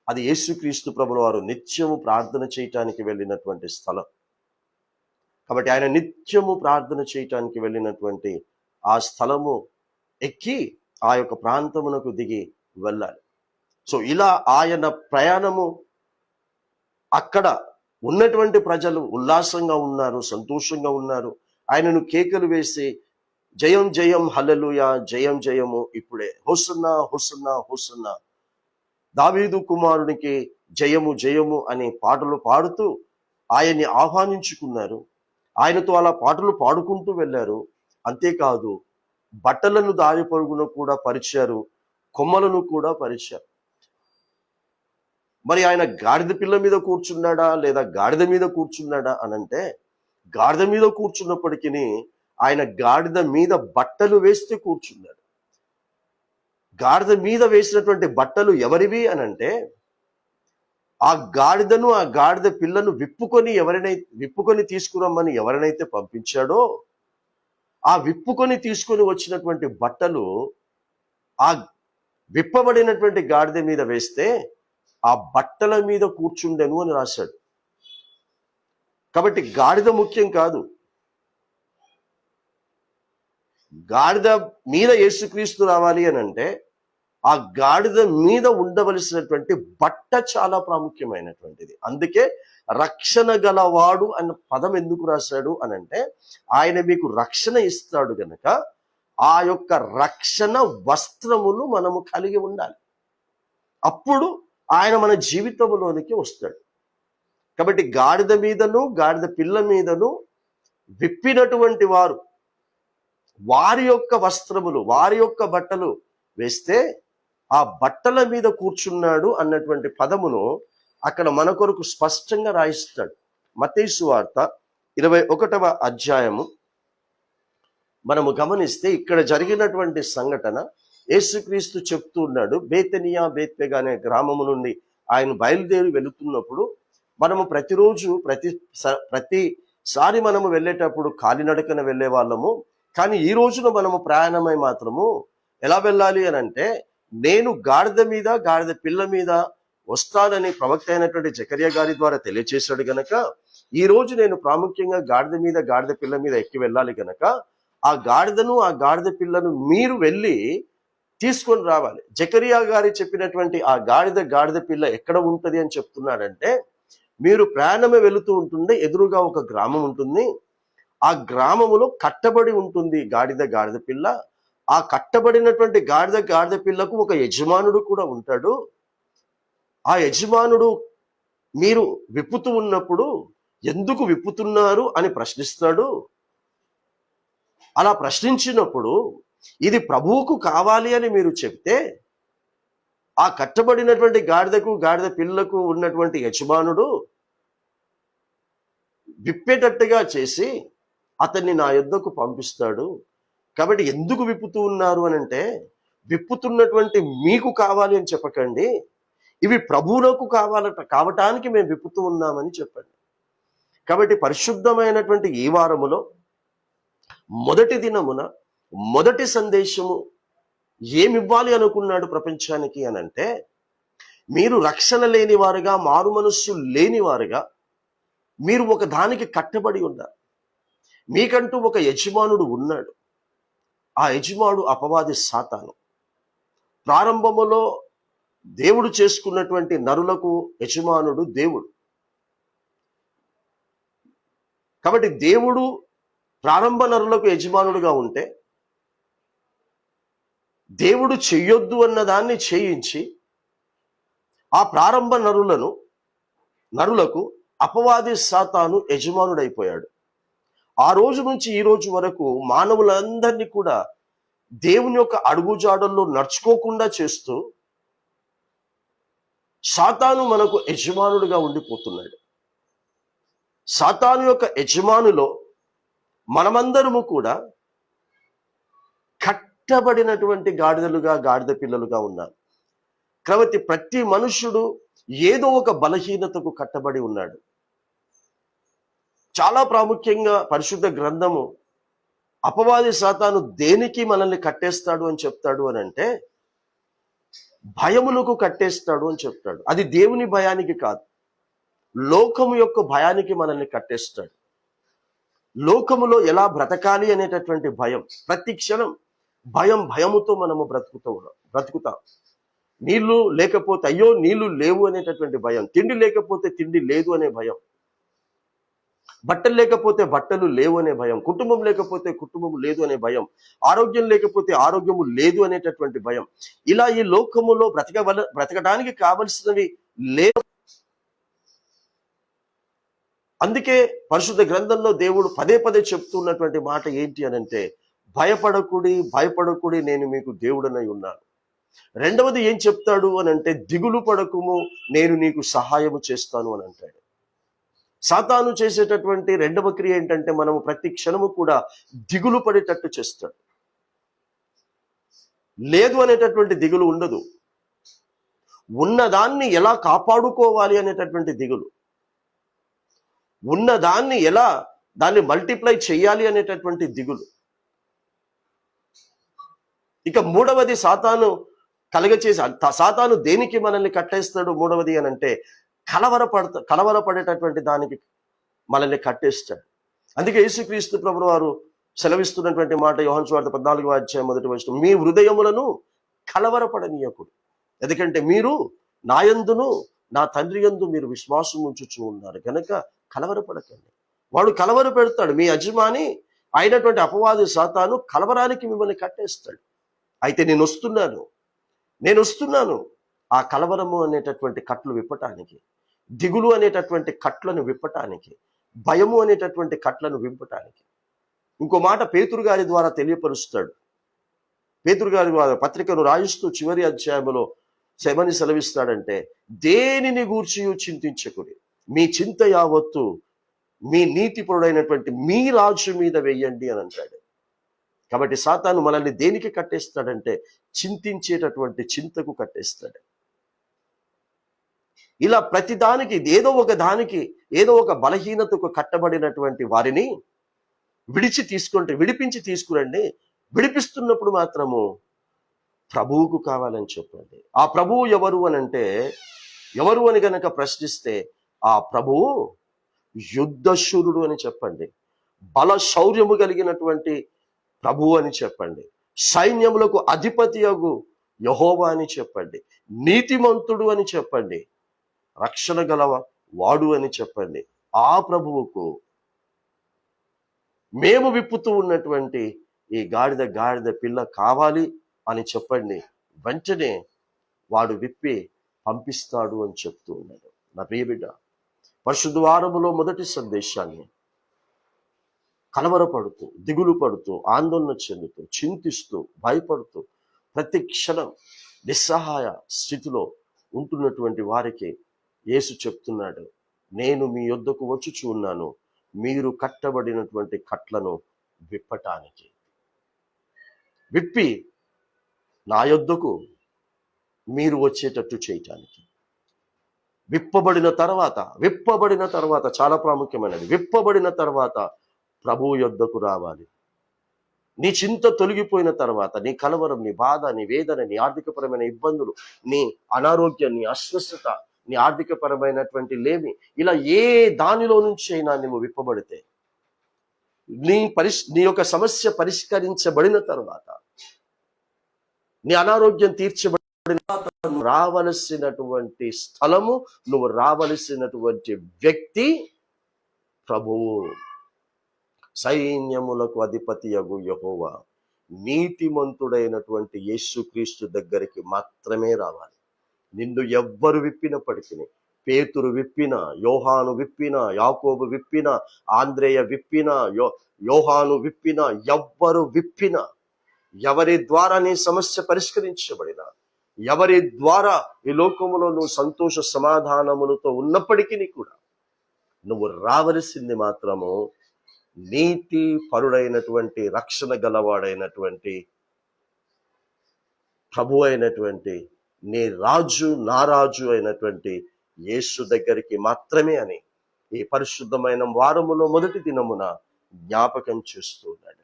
అది యేసుక్రీస్తు ప్రభుల వారు నిత్యము ప్రార్థన చేయటానికి వెళ్ళినటువంటి స్థలం. కాబట్టి ఆయన నిత్యము ప్రార్థన చేయటానికి వెళ్ళినటువంటి ఆ స్థలము ఎక్కి ఆ యొక్క ప్రాంతమునకు దిగి వెళ్ళాలి. సో ఇలా ఆయన ప్రయాణము, అక్కడ ఉన్నటువంటి ప్రజలు ఉల్లాసంగా ఉన్నారు, సంతోషంగా ఉన్నారు. ఆయనను కేకలు వేసి జయం జయం హల్లెలూయా, జయం జయము ఇప్పుడే, హోసన్నా హోసన్నా హోసన్నా, దావీదు కుమారునికి జయము జయము అనే పాటలు పాడుతూ ఆయన్ని ఆహ్వానించుకున్నారు. ఆయనతో అలా పాటలు పాడుకుంటూ వెళ్ళారు. అంతేకాదు బట్టలను దారి పొరుగున కూడా పరిచారు, కొమ్మలను కూడా పరిచారు. మరి ఆయన గాడిద పిల్ల మీద కూర్చున్నాడా లేదా గాడిద మీద కూర్చున్నాడా అనంటే, గాడిద మీద కూర్చున్నప్పటికీ ఆయన గాడిద మీద బట్టలు వేస్తే కూర్చున్నాడు. గాడిద మీద వేసినటువంటి బట్టలు ఎవరివి అనంటే, ఆ గాడిదను ఆ గాడిద పిల్లను విప్పుకొని తీసుకురమ్మని ఎవరినైతే పంపించాడో, ఆ విప్పుకొని తీసుకొని వచ్చినటువంటి బట్టలు ఆ విప్పబడినటువంటి గాడిద మీద వేస్తే ఆ బట్టల మీద కూర్చుండెను అని రాశాడు. కాబట్టి గాడిద ముఖ్యం కాదు, గాడిద మీద యేసుక్రీస్తు రావాలి అని అంటే ఆ గాడిద మీద ఉండవలసినటువంటి బట్ట చాలా ప్రాముఖ్యమైనటువంటిది. అందుకే రక్షణ గలవాడు అన్న పదం ఎందుకు రాశాడు అనంటే, ఆయన మీకు రక్షణ ఇస్తాడు గనక ఆ యొక్క రక్షణ వస్త్రములు మనము కలిగి ఉండాలి. అప్పుడు ఆయన మన జీవితంలోనికి వస్తాడు. కాబట్టి గాడిద మీదను గాడిద పిల్ల మీదను విప్పినటువంటి వారు వారి యొక్క వస్త్రములు, వారి యొక్క బట్టలు వేస్తే ఆ బట్టల మీద కూర్చున్నాడు అన్నటువంటి పదమును అక్కడ మన కొరకు స్పష్టంగా రాయిస్తాడు. మత్తయి సువార్త 21వ అధ్యాయము మనము గమనిస్తే ఇక్కడ జరిగినటువంటి సంఘటన యేసుక్రీస్తు చెప్తూ ఉన్నాడు. బేతనియా బేత్పేగా అనే గ్రామము నుండి ఆయన బయలుదేరి వెళుతున్నప్పుడు, మనము ప్రతిసారి మనము వెళ్ళేటప్పుడు కాలినడకన వెళ్ళే వాళ్ళము. కానీ ఈ రోజున మనము ప్రయాణమై మాత్రము ఎలా వెళ్ళాలి అని అంటే, నేను గాడిద మీద గాడిద పిల్ల మీద వస్తానని ప్రవక్త అయినటువంటి జకర్యా గారి ద్వారా తెలియచేశాడు గనక, ఈ రోజు నేను ప్రాముఖ్యంగా గాడిద మీద గాడిద పిల్ల మీద ఎక్కి వెళ్ళాలి గనక ఆ గాడిదను ఆ గాడిద పిల్లను మీరు వెళ్ళి తీసుకొని రావాలి. జకర్యా గారి చెప్పినటువంటి ఆ గాడిద పిల్ల ఎక్కడ ఉంటది అని చెప్తున్నాడంటే, మీరు ప్రయాణమే వెళుతూ ఉంటుండే ఎదురుగా ఒక గ్రామం ఉంటుంది. ఆ గ్రామములో కట్టబడి ఉంటుంది గాడిద పిల్ల. ఆ కట్టబడినటువంటి గాడిద పిల్లకు ఒక యజమానుడు కూడా ఉంటాడు. ఆ యజమానుడు మీరు విప్పుతూ ఉన్నప్పుడు ఎందుకు విప్పుతున్నారు అని ప్రశ్నిస్తాడు. అలా ప్రశ్నించినప్పుడు ఇది ప్రభువుకు కావాలి అని మీరు చెప్తే, ఆ కట్టబడినటువంటి గాడిద పిల్లకు ఉన్నటువంటి యజమానుడు విప్పేటట్టుగా చేసి అతన్ని నా యొద్దకు పంపిస్తాడు. కాబట్టి ఎందుకు విప్పుతూ ఉన్నారు అని అంటే, విప్పుతున్నటువంటి మీకు కావాలి అని చెప్పకండి, ఇవి ప్రభువులకు కావటానికి మేము విప్పుతూ ఉన్నామని చెప్పండి. కాబట్టి పరిశుద్ధమైనటువంటి ఈ వారములో మొదటి దినమున మొదటి సందేశము ఏమివ్వాలి అనుకున్నాడు ప్రపంచానికి అనంటే, మీరు రక్షణ లేని వారుగా, మారు మనస్సు లేని వారుగా మీరు ఒక దానికి కట్టబడి ఉన్నారు. మీకంటూ ఒక యజమానుడు ఉన్నాడు. ఆ యజమానుడు అపవాది సాతాను. ప్రారంభములో దేవుడు చేసుకున్నటువంటి నరులకు యజమానుడు దేవుడు. కాబట్టి దేవుడు ప్రారంభ నరులకు యజమానుడుగా ఉంటే, దేవుడు చెయ్యొద్దు అన్నదాన్ని చేయించి ఆ ప్రారంభ నరులకు అపవాది సాతాను యజమానుడైపోయాడు. ఆ రోజు నుంచి ఈ రోజు వరకు మానవులందరినీ కూడా దేవుని యొక్క అడుగుజాడల్లో నడుచుకోకుండా చేస్తూ సాతాను మనకు యజమానుడిగా ఉండిపోతున్నాడు. సాతాను యొక్క యజమానులో మనమందరము కూడా కట్టబడినటువంటి గాడిద పిల్లలుగా ఉన్నారు. కాబట్టి ప్రతి మనుషుడు ఏదో ఒక బలహీనతకు కట్టబడి ఉన్నాడు. చాలా ప్రాముఖ్యంగా పరిశుద్ధ గ్రంథము అపవాది సాతాను దేనికి మనల్ని కట్టేస్తాడు అని చెప్తాడు అని అంటే, భయములకు కట్టేస్తాడు అని చెప్తాడు. అది దేవుని భయానికి కాదు, లోకము యొక్క భయానికి మనల్ని కట్టేస్తాడు. లోకములో ఎలా బ్రతకాలి అనేటటువంటి భయం, ప్రతి క్షణం భయముతో మనము బ్రతుకుతాం. నీళ్లు లేకపోతే అయ్యో నీళ్లు లేవు అనేటటువంటి భయం, తిండి లేకపోతే తిండి లేదు అనే భయం, బట్టలు లేకపోతే బట్టలు లేవు అనే భయం, కుటుంబం లేకపోతే కుటుంబం లేదు అనే భయం, ఆరోగ్యం లేకపోతే ఆరోగ్యము లేదు అనేటటువంటి భయం. ఇలా ఈ లోకములో బ్రతకడానికి కావలసినవి లేవు. అందుకే పరిశుద్ధ గ్రంథంలో దేవుడు పదే పదే చెప్తున్నటువంటి మాట ఏంటి అనంటే, భయపడకుడి నేను మీకు దేవుడనై ఉన్నాను. రెండవది ఏం చెప్తాడు అని అంటే, దిగులు పడకుము నేను నీకు సహాయము చేస్తాను అని అంటాడు. సాతాను చేసేటటువంటి రెండవ క్రియ ఏంటంటే, మనము ప్రతి క్షణము కూడా దిగులు పడేటట్టు చేస్తాడు. లేదు అనేటటువంటి దిగులు ఉండదు, ఉన్నదాన్ని ఎలా కాపాడుకోవాలి అనేటటువంటి దిగులు, ఉన్నదాన్ని ఎలా దాన్ని మల్టిప్లై చేయాలి అనేటటువంటి దిగులు. ఇక మూడవది సాతాను దేనికి మనల్ని కట్టేస్తాడు మూడవది అని అంటే, కలవరపడేటటువంటి దానికి మనల్ని కట్టేస్తాడు. అందుకే యేసుక్రీస్తు ప్రభువు వారు సెలవిస్తున్నటువంటి మాట యోహాను సువార్త 14వ అధ్యాయం 1వ వచనం, మీ హృదయములను కలవరపడనీయకుడు, ఎందుకంటే మీరు నా యందును నా తండ్రి యందు మీరు విశ్వాసం ఉంచుచూ ఉన్నారు కనుక కలవరపడకండి. వాడు కలవర పెడతాడు, మీ యజమాని అయినటువంటి అపవాది సాతాను కలవరానికి మిమ్మల్ని కట్టేస్తాడు. అయితే నేను వస్తున్నాను ఆ కలవరము అనేటటువంటి కట్లు విప్పటానికి, దిగులు అనేటటువంటి కట్లను విప్పటానికి, భయము అనేటటువంటి కట్లను విప్పటానికి. ఇంకో మాట పేతురు గారి ద్వారా తెలియపరుస్తాడు. పేతురు గారి పత్రికను రాయిస్తూ చివరి అధ్యాయంలో ఏమని సెలవిస్తాడంటే, దేనిని గూర్చి చింతించకుడి, మీ చింత యావత్తు మీ నీతిపరుడైనటువంటి మీ రాజు మీద వెయ్యండి అని అంటాడు. కాబట్టి సాతాను మనల్ని దేనికి కట్టేస్తాడంటే, చింతించేటటువంటి చింతకు కట్టేస్తాడు. ఇలా ప్రతిదానికి ఏదో ఒక బలహీనతకు కట్టబడినటువంటి వారిని విడిపించి తీసుకురండి. విడిపిస్తున్నప్పుడు మాత్రము ప్రభువుకు కావాలని చెప్పండి. ఆ ప్రభువు ఎవరు అని గనక ప్రశ్నిస్తే, ఆ ప్రభువు యుద్ధశూరుడు అని చెప్పండి, బల శౌర్యము కలిగినటువంటి ప్రభువు అని చెప్పండి, సైన్యములకు అధిపతియగు యెహోవా అని చెప్పండి, నీతిమంతుడు అని చెప్పండి, రక్షణ గలవ వాడు అని చెప్పండి. ఆ ప్రభువుకు మేము విప్పుతూ ఉన్నటువంటి ఈ గాడిద పిల్ల కావాలి అని చెప్పండి. వెంటనే వాడు విప్పి పంపిస్తాడు అని చెప్తూ ఉన్నాడు. నా ప్రియ బిడ్డ, పరిశుద్ధ వారములో మొదటి సందేశాన్ని కలవరపడుతూ, దిగులు పడుతూ, ఆందోళన చెందుతూ, చింతిస్తూ, భయపడుతూ, ప్రతి క్షణం నిస్సహాయ స్థితిలో ఉంటున్నటువంటి వారికి యేసు చెప్తున్నాడు, నేను మీ యొద్దకు వచ్చుచూ ఉన్నాను మీరు కట్టబడినటువంటి కట్లను విప్పటానికి. విప్పి నా యొద్దకు మీరు వచ్చేటట్టు చేయటానికి. విప్పబడిన తర్వాత చాలా ప్రాముఖ్యమైనది, విప్పబడిన తర్వాత ప్రభువు యొద్దకు రావాలి. నీ చింత తొలగిపోయిన తర్వాత, నీ కలవరం, నీ బాధ, నీ వేదన, నీ ఆర్థికపరమైన ఇబ్బందులు, నీ అనారోగ్యం, నీ అస్వస్థత, నీ ఆర్థికపరమైనటువంటి లేమి, ఇలా ఏ దానిలో నుంచి అయినా నువ్వు విప్పబడితే, నీ యొక్క సమస్య పరిష్కరించబడిన తర్వాత, నీ అనారోగ్యం తీర్చబడిన నువ్వు రావలసినటువంటి స్థలము, నువ్వు రావలసినటువంటి వ్యక్తి ప్రభువు. సైన్యములకు అధిపతియగు యెహోవా, నీతిమంతుడైనటువంటి యేసుక్రీస్తు దగ్గరికి మాత్రమే రావాలి. నిన్ను ఎవ్వరు విప్పినప్పటికీ, పేతురు విప్పిన, యోహాను విప్పిన, యాకోబు విప్పిన, ఆంద్రేయ విప్పిన, యోహాను విప్పిన, ఎవ్వరు విప్పిన, ఎవరి ద్వారా నీ సమస్య పరిష్కరించబడిన, ఎవరి ద్వారా ఈ లోకములో నువ్వు సంతోష సమాధానములతో ఉన్నప్పటికీ కూడా నువ్వు రావలసింది మాత్రము నీతి పరుడైనటువంటి, రక్షణ గలవాడైనటువంటి, ప్రభు అయినటువంటి, నీ రాజు నా రాజు అయినటువంటి యేసు దగ్గరికి మాత్రమే అని ఈ పరిశుద్ధమైన వారములో మొదటి దినమున జ్ఞాపకం చేస్తూ ఉన్నాడు.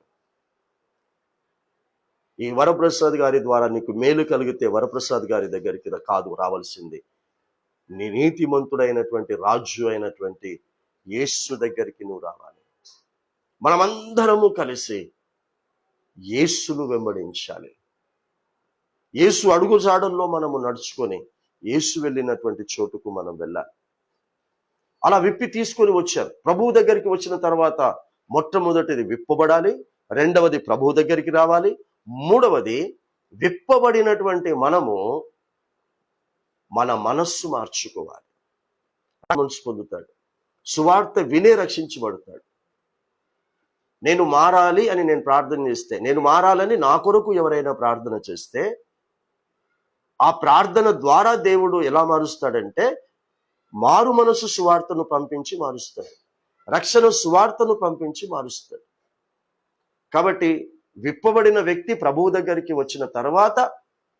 ఈ వరప్రసాద్ గారి ద్వారా నీకు మేలు కలిగితే వరప్రసాద్ గారి దగ్గరికి కాదు రావాల్సింది, నీ నీతిమంతుడైనటువంటి రాజు అయినటువంటి యేసు దగ్గరికి నువ్వు రావాలి. మనమందరము కలిసి యేసును వెంబడించాలి. యేసు అడుగుజాడల్లో మనము నడుచుకొని యేసు వెళ్ళినటువంటి చోటుకు మనం వెళ్ళాలి. అలా విప్పి తీసుకొని వచ్చారు. ప్రభువు దగ్గరికి వచ్చిన తర్వాత మొట్టమొదటిది విప్పబడాలి, రెండవది ప్రభువు దగ్గరికి రావాలి, మూడవది విప్పబడినటువంటి మనము మన మనస్సు మార్చుకోవాలి. మనసు పొందుతాడు, సువార్త వినే రక్షించబడతాడు. నేను మారాలి అని నేను ప్రార్థన చేస్తే, నేను మారాలని నా కొరకు ఎవరైనా ప్రార్థన చేస్తే, ఆ ప్రార్థన ద్వారా దేవుడు ఎలా మారుస్తాడంటే మారు మనసు సువార్తను పంపించి మారుస్తాడు, రక్షణ సువార్తను పంపించి మారుస్తాడు. కాబట్టి విప్పబడిన వ్యక్తి ప్రభువు దగ్గరికి వచ్చిన తర్వాత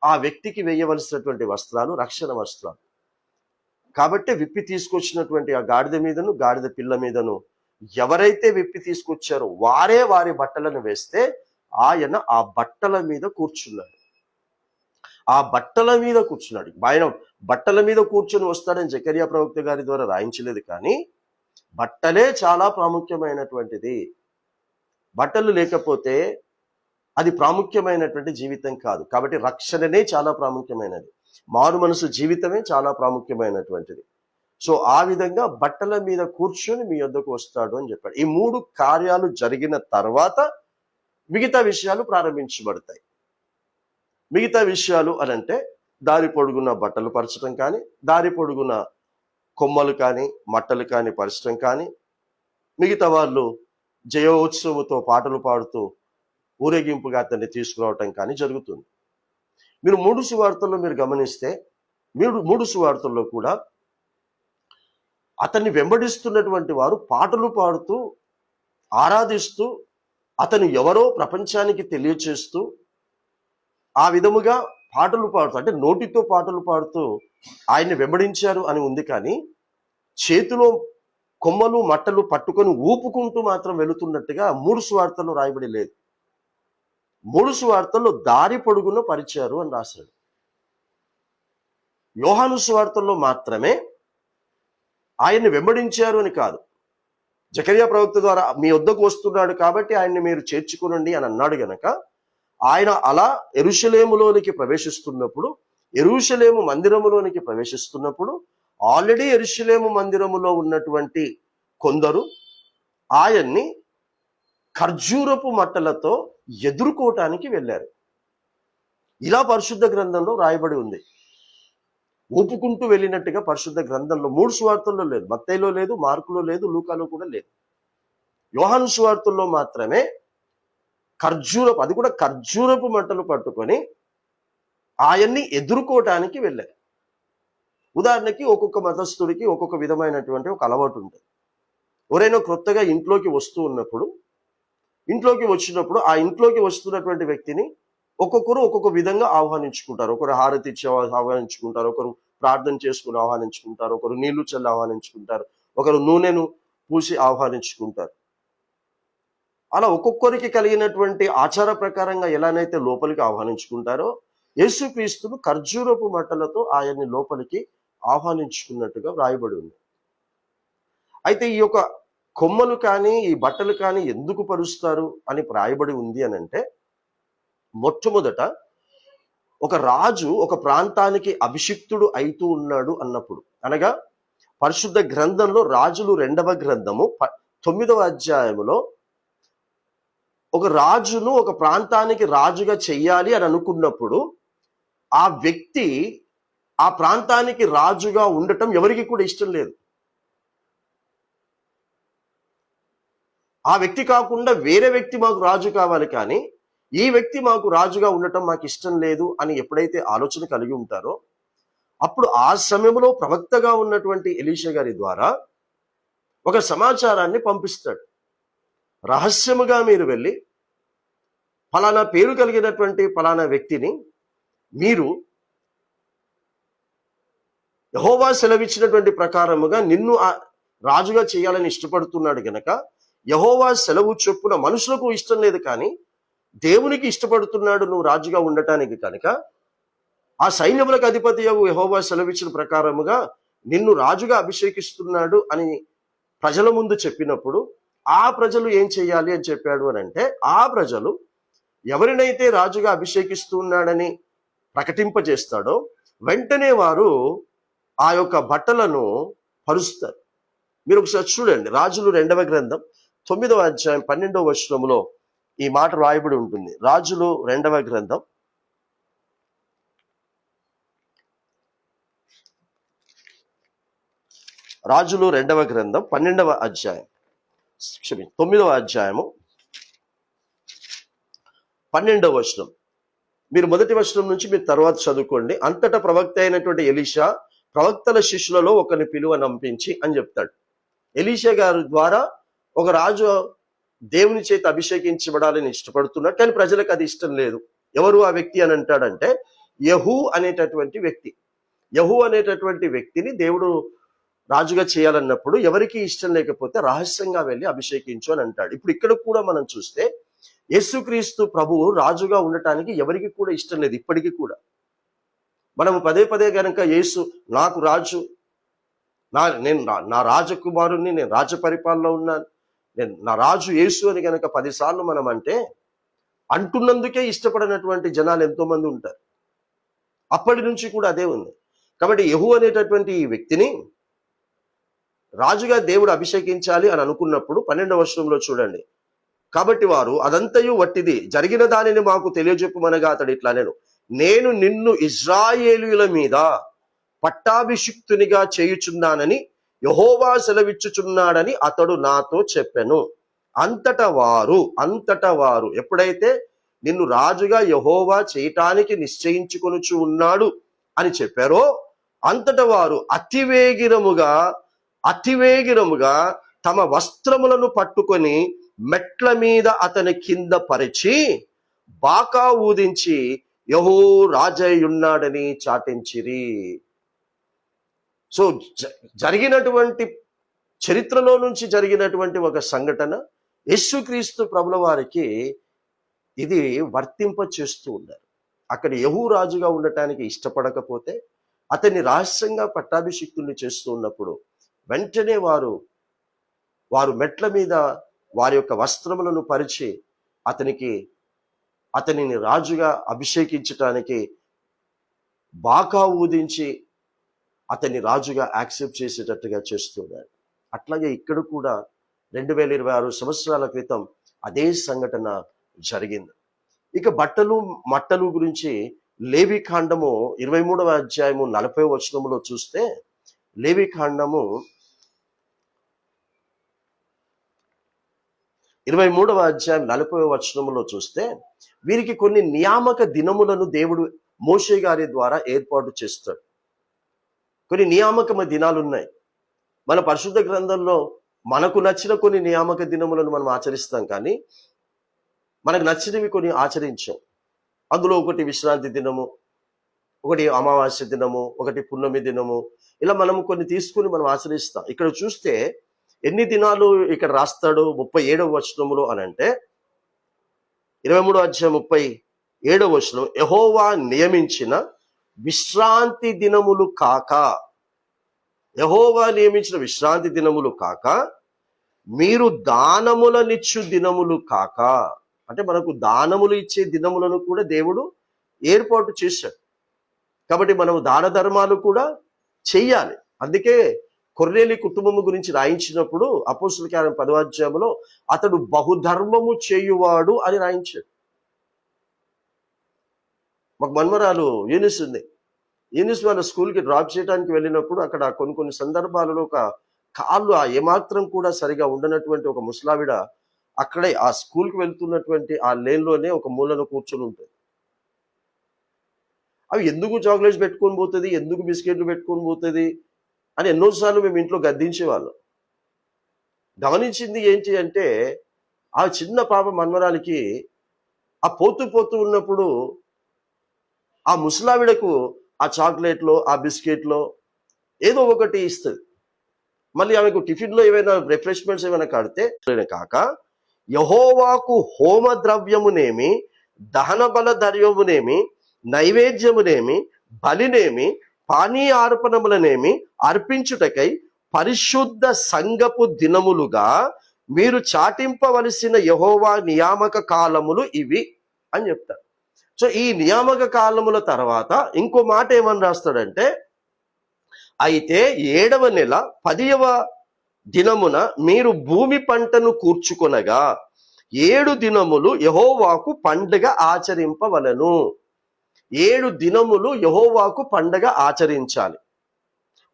ఆ వ్యక్తికి వేయవలసినటువంటి వస్త్రాలు రక్షణ వస్త్రాలు. కాబట్టి విప్పి తీసుకొచ్చినటువంటి ఆ గాడిద మీదను, గాడిద పిల్ల మీదను ఎవరైతే విప్పి తీసుకొచ్చారో వారే వారి బట్టలను వేస్తే ఆయన ఆ బట్టల మీద కూర్చున్నాడు. ఆ బట్టల మీద కూర్చున్నాడు. ఆయన బట్టల మీద కూర్చొని వస్తాడని జకరియా ప్రవక్త గారి ద్వారా రాయించలేదు, కానీ బట్టలే చాలా ప్రాముఖ్యమైనటువంటిది. బట్టలు లేకపోతే అది ప్రాముఖ్యమైనటువంటి జీవితం కాదు. కాబట్టి రక్షణనే చాలా ప్రాముఖ్యమైనది, మారు మనసు జీవితమే చాలా ప్రాముఖ్యమైనటువంటిది. సో ఆ విధంగా బట్టల మీద కూర్చొని మీ వద్దకు వస్తాడు అని చెప్పాడు. ఈ మూడు కార్యాలు జరిగిన తర్వాత మిగతా విషయాలు ప్రారంభించబడతాయి. మిగతా విషయాలు అనంటే దారి పొడుగున బట్టలు పరచడం కానీ, దారి పొడుగున కొమ్మలు కానీ మట్టలు కానీ పరచడం కానీ, మిగతా వాళ్ళు జయోత్సవంతో పాటలు పాడుతూ ఊరేగింపుగా అతన్ని తీసుకురావటం కానీ జరుగుతుంది. మీరు మూడు సువార్తల్లో మీరు గమనిస్తే, మూడు సువార్తల్లో కూడా అతన్ని వెంబడిస్తున్నటువంటి వారు పాటలు పాడుతూ ఆరాధిస్తూ అతను ఎవరో ప్రపంచానికి తెలియచేస్తూ ఆ విధముగా పాటలు పాడుతూ, అంటే నోటితో పాటలు పాడుతూ ఆయన్ని వెంబడించారు అని ఉంది, కానీ చేతిలో కొమ్మలు మట్టలు పట్టుకొని ఊపుకుంటూ మాత్రం వెళుతున్నట్టుగా మూడు సువార్తల్లో రాయబడి లేదు. మూడు సువార్తల్లో దారి పొడుగున పరిచారు అని రాశాడు. యోహాను సువార్తల్లో మాత్రమే ఆయన్ని వెంబడించారు అని కాదు. జకరియా ప్రవక్త ద్వారా మీ వద్దకు వస్తున్నాడు కాబట్టి ఆయన్ని మీరు చేర్చుకునండి అని అన్నాడు గనక, ఆయన అలా యెరూషలేములోనికి ప్రవేశిస్తున్నప్పుడు, యెరూషలేము మందిరములోనికి ప్రవేశిస్తున్నప్పుడు ఆల్రెడీ యెరూషలేము మందిరములో ఉన్నటువంటి కొందరు ఆయన్ని ఖర్జూరపు మట్టలతో ఎదుర్కోవటానికి వెళ్ళారు. ఇలా పరిశుద్ధ గ్రంథంలో రాయబడి ఉంది. ఊపుకుంటూ వెళ్ళినట్టుగా పరిశుద్ధ గ్రంథంలో మూడు సువార్తల్లో లేదు. మత్తయిలో లేదు, మార్కులో లేదు, లూకాలో కూడా లేదు. యోహాను సువార్తల్లో మాత్రమే అది కూడా ఖర్జూరపు మంటలు పట్టుకొని ఆయన్ని ఎదుర్కోవటానికి వెళ్ళారు. ఉదాహరణకి ఒక్కొక్క మతస్థుడికి ఒక్కొక్క విధమైనటువంటి ఒక అలవాటు ఉంటుంది. ఎవరైనా క్రొత్తగా ఇంట్లోకి వచ్చినప్పుడు ఆ ఇంట్లోకి వస్తున్నటువంటి వ్యక్తిని ఒక్కొక్కరు ఒక్కొక్క విధంగా ఆహ్వానించుకుంటారు. ఒకరు హారతి ఇచ్చి ఆహ్వానించుకుంటారు, ఒకరు ప్రార్థన చేసుకుని ఆహ్వానించుకుంటారు, ఒకరు నీళ్లు చల్లి ఆహ్వానించుకుంటారు, ఒకరు నూనెను పూసి ఆహ్వానించుకుంటారు. అలా ఒక్కొక్కరికి కలిగినటువంటి ఆచార ప్రకారంగా ఎలానైతే లోపలికి ఆహ్వానించుకుంటారో, యేసుక్రీస్తును ఖర్జూరపు మట్టలతో ఆయన్ని లోపలికి ఆహ్వానించుకున్నట్టుగా వ్రాయబడి ఉంది. అయితే ఈ యొక్క కొమ్మలు కానీ ఈ బట్టలు కానీ ఎందుకు పరుస్తారు అని వ్రాయబడి ఉంది అని అంటే, మొట్టమొదట ఒక రాజు ఒక ప్రాంతానికి అభిషిక్తుడు అయితూ ఉన్నాడు అన్నప్పుడు, అనగా పరిశుద్ధ గ్రంథంలో రాజులు 2వ గ్రంథము 9వ అధ్యాయములో ఒక రాజును ఒక ప్రాంతానికి రాజుగా చెయ్యాలి అని అనుకున్నప్పుడు ఆ వ్యక్తి ఆ ప్రాంతానికి రాజుగా ఉండటం ఎవరికి కూడా ఇష్టం లేదు. ఆ వ్యక్తి కాకుండా వేరే వ్యక్తి మాకు రాజు కావాలి, కానీ ఈ వ్యక్తి మాకు రాజుగా ఉండటం మాకు ఇష్టం లేదు అని ఎప్పుడైతే ఆలోచన కలిగి ఉంటారో, అప్పుడు ఆ సమయంలో ప్రవక్తగా ఉన్నటువంటి ఎలీషా గారి ద్వారా ఒక సమాచారాన్ని పంపిస్తాడు. రహస్యముగా మీరు వెళ్ళి ఫలానా పేరు కలిగినటువంటి ఫలానా వ్యక్తిని మీరు యెహోవా సెలవిచ్చినటువంటి ప్రకారముగా నిన్ను రాజుగా చేయాలని ఇష్టపడుతున్నాడు గనక, యెహోవా సెలవు చొప్పున మనుషులకు ఇష్టం లేదు కానీ దేవునికి ఇష్టపడుతున్నాడు నువ్వు రాజుగా ఉండటానికి కనుక, ఆ సైన్యములకు అధిపతి యెహోవా సెలవిచ్చిన ప్రకారముగా నిన్ను రాజుగా అభిషేకిస్తున్నాడు అని ప్రజల ముందు చెప్పినప్పుడు ఆ ప్రజలు ఏం చేయాలి అని చెప్పాడు అని అంటే, ఆ ప్రజలు ఎవరినైతే రాజుగా అభిషేకిస్తున్నాడని ప్రకటింపజేస్తాడో వెంటనే వారు ఆ యొక్క బట్టలను పరుస్తారు. మీరు ఒకసారి చూడండి, రాజులు 2వ గ్రంథం 9వ అధ్యాయం 12వ వచనంలో ఈ మాట రాయబడి ఉంటుంది. రాజులు 2వ గ్రంథం 2వ గ్రంథం 12వ అధ్యాయం 9వ అధ్యాయము 12వ వచనం. మీరు మొదటి వచనం నుంచి మీరు తర్వాత చదువుకోండి. అంతటా ప్రవక్త అయినటువంటి ఎలీషా ప్రవక్తల శిష్యులలో ఒకరిని పిలువనంపించి అని చెప్తాడు. ఎలీషా గారి ద్వారా ఒక రాజు దేవుని చేత అభిషేకించబడాలని ఇష్టపడుతున్నాడు, కానీ ప్రజలకు అది ఇష్టం లేదు. ఎవరు ఆ వ్యక్తి అని అంటాడంటే యెహూ అనేటటువంటి వ్యక్తి. యెహూ అనేటటువంటి వ్యక్తిని దేవుడు రాజుగా చేయాలన్నప్పుడు ఎవరికి ఇష్టం లేకపోతే రహస్యంగా వెళ్ళి అభిషేకించు అని అంటాడు. ఇప్పుడు ఇక్కడ కూడా మనం చూస్తే యేసుక్రీస్తు ప్రభువు రాజుగా ఉండటానికి ఎవరికి కూడా ఇష్టం లేదు. ఇప్పటికీ కూడా మనము పదే పదే గనక యేసు నాకు రాజు, నేను నా రాజకుమారుణ్ణి, నేను రాజ పరిపాలనలో ఉన్నాను, నా రాజు యేసు అని గనక 10 సార్లు మనం అంటే అంటున్నందుకే ఇష్టపడినటువంటి జనాలు ఎంతో మంది ఉంటారు. అప్పటి నుంచి కూడా అదే ఉంది. కాబట్టి యెహూ అనేటటువంటి ఈ వ్యక్తిని రాజుగా దేవుడు అభిషేకించాలి అని అనుకున్నప్పుడు 12వ వచనంలో చూడండి, కాబట్టి వారు అదంతయు వట్టిది, జరిగిన దానిని మాకు తెలియజెప్పమనగా అతడు ఇట్లా నేను నిన్ను ఇశ్రాయేలీయుల మీద పట్టాభిషిక్తునిగా చేయుచున్నానని యెహోవా సెలవిచ్చుచున్నాడని అతడు నాతో చెప్పెను. అంతటా వారు ఎప్పుడైతే నిన్ను రాజుగా యెహోవా చేయటానికి నిశ్చయించుకొనుచు ఉన్నాడు అని చెప్పారో, అంతటా వారు అతివేగిరముగా తమ వస్త్రములను పట్టుకొని మెట్ల మీద అతని కింద పరిచి బాకా ఊదించి యెహూ రాజయ్యున్నాడని చాటించిరి. సో జరిగినటువంటి చరిత్రలో నుంచి జరిగినటువంటి ఒక సంఘటన యేసుక్రీస్తు ప్రభుల వారికి ఇది వర్తింప చేస్తూ ఉన్నారు. అక్కడ యెహూ రాజుగా ఉండటానికి ఇష్టపడకపోతే అతన్ని రహస్యంగా పట్టాభిషిక్తుల్ని చేస్తూ ఉన్నప్పుడు వెంటనే వారు మెట్ల మీద వారి యొక్క వస్త్రములను పరిచి అతనిని రాజుగా అభిషేకించటానికి బాకా ఊదించి అతన్ని రాజుగా యాక్సెప్ట్ చేసేటట్టుగా చేస్తున్నారు. అట్లాగే ఇక్కడ కూడా 2026 సంవత్సరాల క్రితం అదే సంఘటన జరిగింది. ఇక మట్టలు గురించి లేవికాండము 23వ అధ్యాయము 40వ వచనములో చూస్తే, లేవికాండము 23వ అధ్యాయం 40వ వచనములో చూస్తే వీరికి కొన్ని నియామక దినములను దేవుడు మోషే గారి ద్వారా ఏర్పాటు చేస్తాడు. కొన్ని నియామక దినాలు ఉన్నాయి. మన పరిశుద్ధ గ్రంథంలో మనకు నచ్చిన కొన్ని నియామక దినములను మనం ఆచరిస్తాం, కానీ మనకు నచ్చినవి కొన్ని ఆచరించాం. అందులో ఒకటి విశ్రాంతి దినము, ఒకటి అమావాస్య దినము, ఒకటి పున్నమి దినము, ఇలా మనము కొన్ని తీసుకుని మనం ఆచరిస్తాం. ఇక్కడ చూస్తే ఎన్ని దినాలు ఇక్కడ రాస్తాడు 37వ వచనములో అని అంటే 23వ అధ్యాయం 37వ వచనం, యెహోవా నియమించిన విశ్రాంతి దినములు కాక, యెహోవా నియమించిన విశ్రాంతి దినములు కాక, మీరు దానములనిచ్చు దినములు కాక, అంటే మనకు దానములు ఇచ్చే దినములను కూడా దేవుడు ఏర్పాటు చేశాడు. కాబట్టి మనం దాన ధర్మాలు కూడా చెయ్యాలి. అందుకే కొర్నేలి కుటుంబము గురించి రాయించినప్పుడు అపోస్తలుల కార్యం 10వ అధ్యాయంలో అతడు బహుధర్మము చేయువాడు అని రాయించాడు. మాకు మన్మరాలు యూనిస్ ఉంది. యూనిస్ వాళ్ళ స్కూల్కి డ్రాప్ చేయడానికి వెళ్ళినప్పుడు అక్కడ కొన్ని సందర్భాలలో ఒక కాళ్ళు ఏమాత్రం కూడా సరిగా ఉండనటువంటి ఒక ముసలావిడ అక్కడే ఆ స్కూల్కి వెళ్తున్నటువంటి ఆ లేన్లోనే ఒక మూలను కూర్చొని ఉంటుంది. అవి ఎందుకు చాక్లెట్స్ పెట్టుకొని పోతుంది, ఎందుకు బిస్కెట్లు పెట్టుకొని పోతుంది అని ఎన్నోసార్లు మేము ఇంట్లో గద్దించేవాళ్ళం. గమనించింది ఏంటి అంటే, ఆ చిన్న పాప మన్మరాలికి ఆ పోతూ ఉన్నప్పుడు ఆ ముసలావిడకు ఆ చాక్లెట్లో ఆ బిస్కెట్లో ఏదో ఒకటి ఇస్తుంది. మళ్ళీ ఆమెకు టిఫిన్లో ఏమైనా రిఫ్రెష్మెంట్స్ ఏమైనా కడితే కాక యెహోవాకు హోమ ద్రవ్యమునేమి, దహన బల ద్రవ్యమునేమి, నైవేద్యమునేమి, బలినేమి, పానీయార్పణములనేమి అర్పించుటకై పరిశుద్ధ సంఘపు దినములుగా మీరు చాటింపవలసిన యెహోవా నియామక కాలములు ఇవి అని చెప్తారు. సో ఈ నియామక కాలముల తర్వాత ఇంకో మాట ఏమని రాస్తాడంటే, అయితే 7వ నెల 10వ దినమున మీరు భూమి పంటను కూర్చుకొనగా 7 దినములు యెహోవాకు పండుగ ఆచరింపవలెను. 7 దినములు యెహోవాకు పండుగ ఆచరించాలి.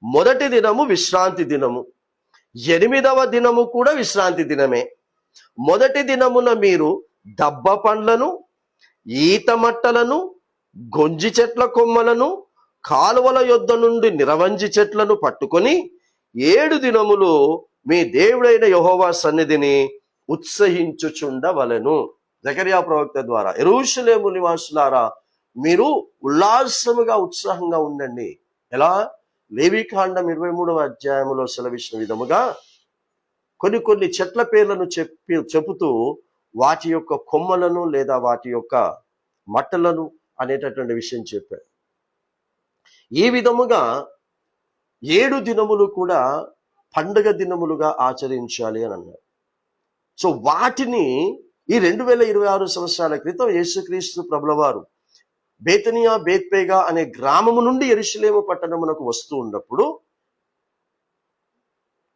మొదటి దినము విశ్రాంతి దినము, 8వ దినము కూడా విశ్రాంతి దినమే. మొదటి దినమున మీరు దబ్బ పండ్లను, ఈత మట్టలను, గొంజి చెట్ల కొమ్మలను, కాలువల యొద్ద నుండి నిరవంజి చెట్లను పట్టుకొని 7 దినములు మీ దేవుడైన యెహోవా సన్నిధిని ఉత్సహించుచుండవలెను. జకర్యా ప్రవక్త ద్వారా, యెరూషలేము నివాసులారా మీరు ఉల్లాసముగా ఉత్సాహంగా ఉండండి. ఎలా? లేవీకాండం 23వ అధ్యాయములో సెలవిచ్చిన విధముగా కొన్ని చెట్ల పేర్లను చెబుతూ వాటి యొక్క కొమ్మలను లేదా వాటి యొక్క మట్టలను అనేటటువంటి విషయం చెప్పాడు. ఈ విధముగా 7 దినములు కూడా పండుగ దినములుగా ఆచరించాలి అని అన్నారు. సో వాటిని ఈ 2026 సంవత్సరాల క్రితం యేసుక్రీస్తు ప్రభుల వారు బేతనియా బేత్పేగా అనే గ్రామము నుండి యెరూషలేము పట్టణమునకు వస్తూ ఉన్నప్పుడు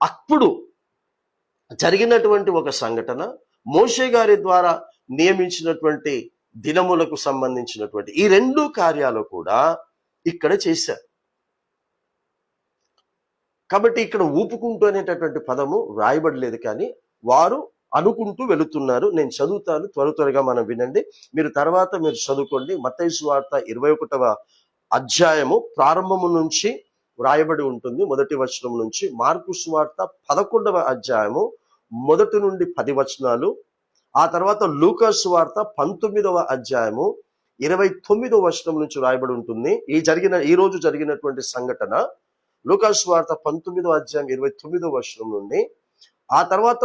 అప్పుడు జరిగినటువంటి ఒక సంఘటన, మోషే గారి ద్వారా నియమించినటువంటి దినములకు సంబంధించినటువంటి ఈ 2 కార్యాలు కూడా ఇక్కడ చేశారు. కాబట్టి ఇక్కడ ఊపుకుంటూ అనేటటువంటి పదము రాయబడలేదు, కానీ వారు అనుకుంటూ వెళుతున్నారు. నేను చదువుతాను, త్వరగా మనం వినండి. మీరు తర్వాత మీరు చదువుకోండి. మత్తయి సువార్త 21వ అధ్యాయము ప్రారంభము నుంచి వ్రాయబడి ఉంటుంది, మొదటి వచనం నుంచి. మార్కు సువార్త 11వ అధ్యాయము 1 నుండి 10 వచనాలు. ఆ తర్వాత లూకా సువార్త 19వ అధ్యాయము 29వ వచనం నుంచి రాయబడి ఉంటుంది. ఈ రోజు జరిగినటువంటి సంఘటన లూకా సువార్త 19వ అధ్యాయం 29వ వచనం నుండి. ఆ తర్వాత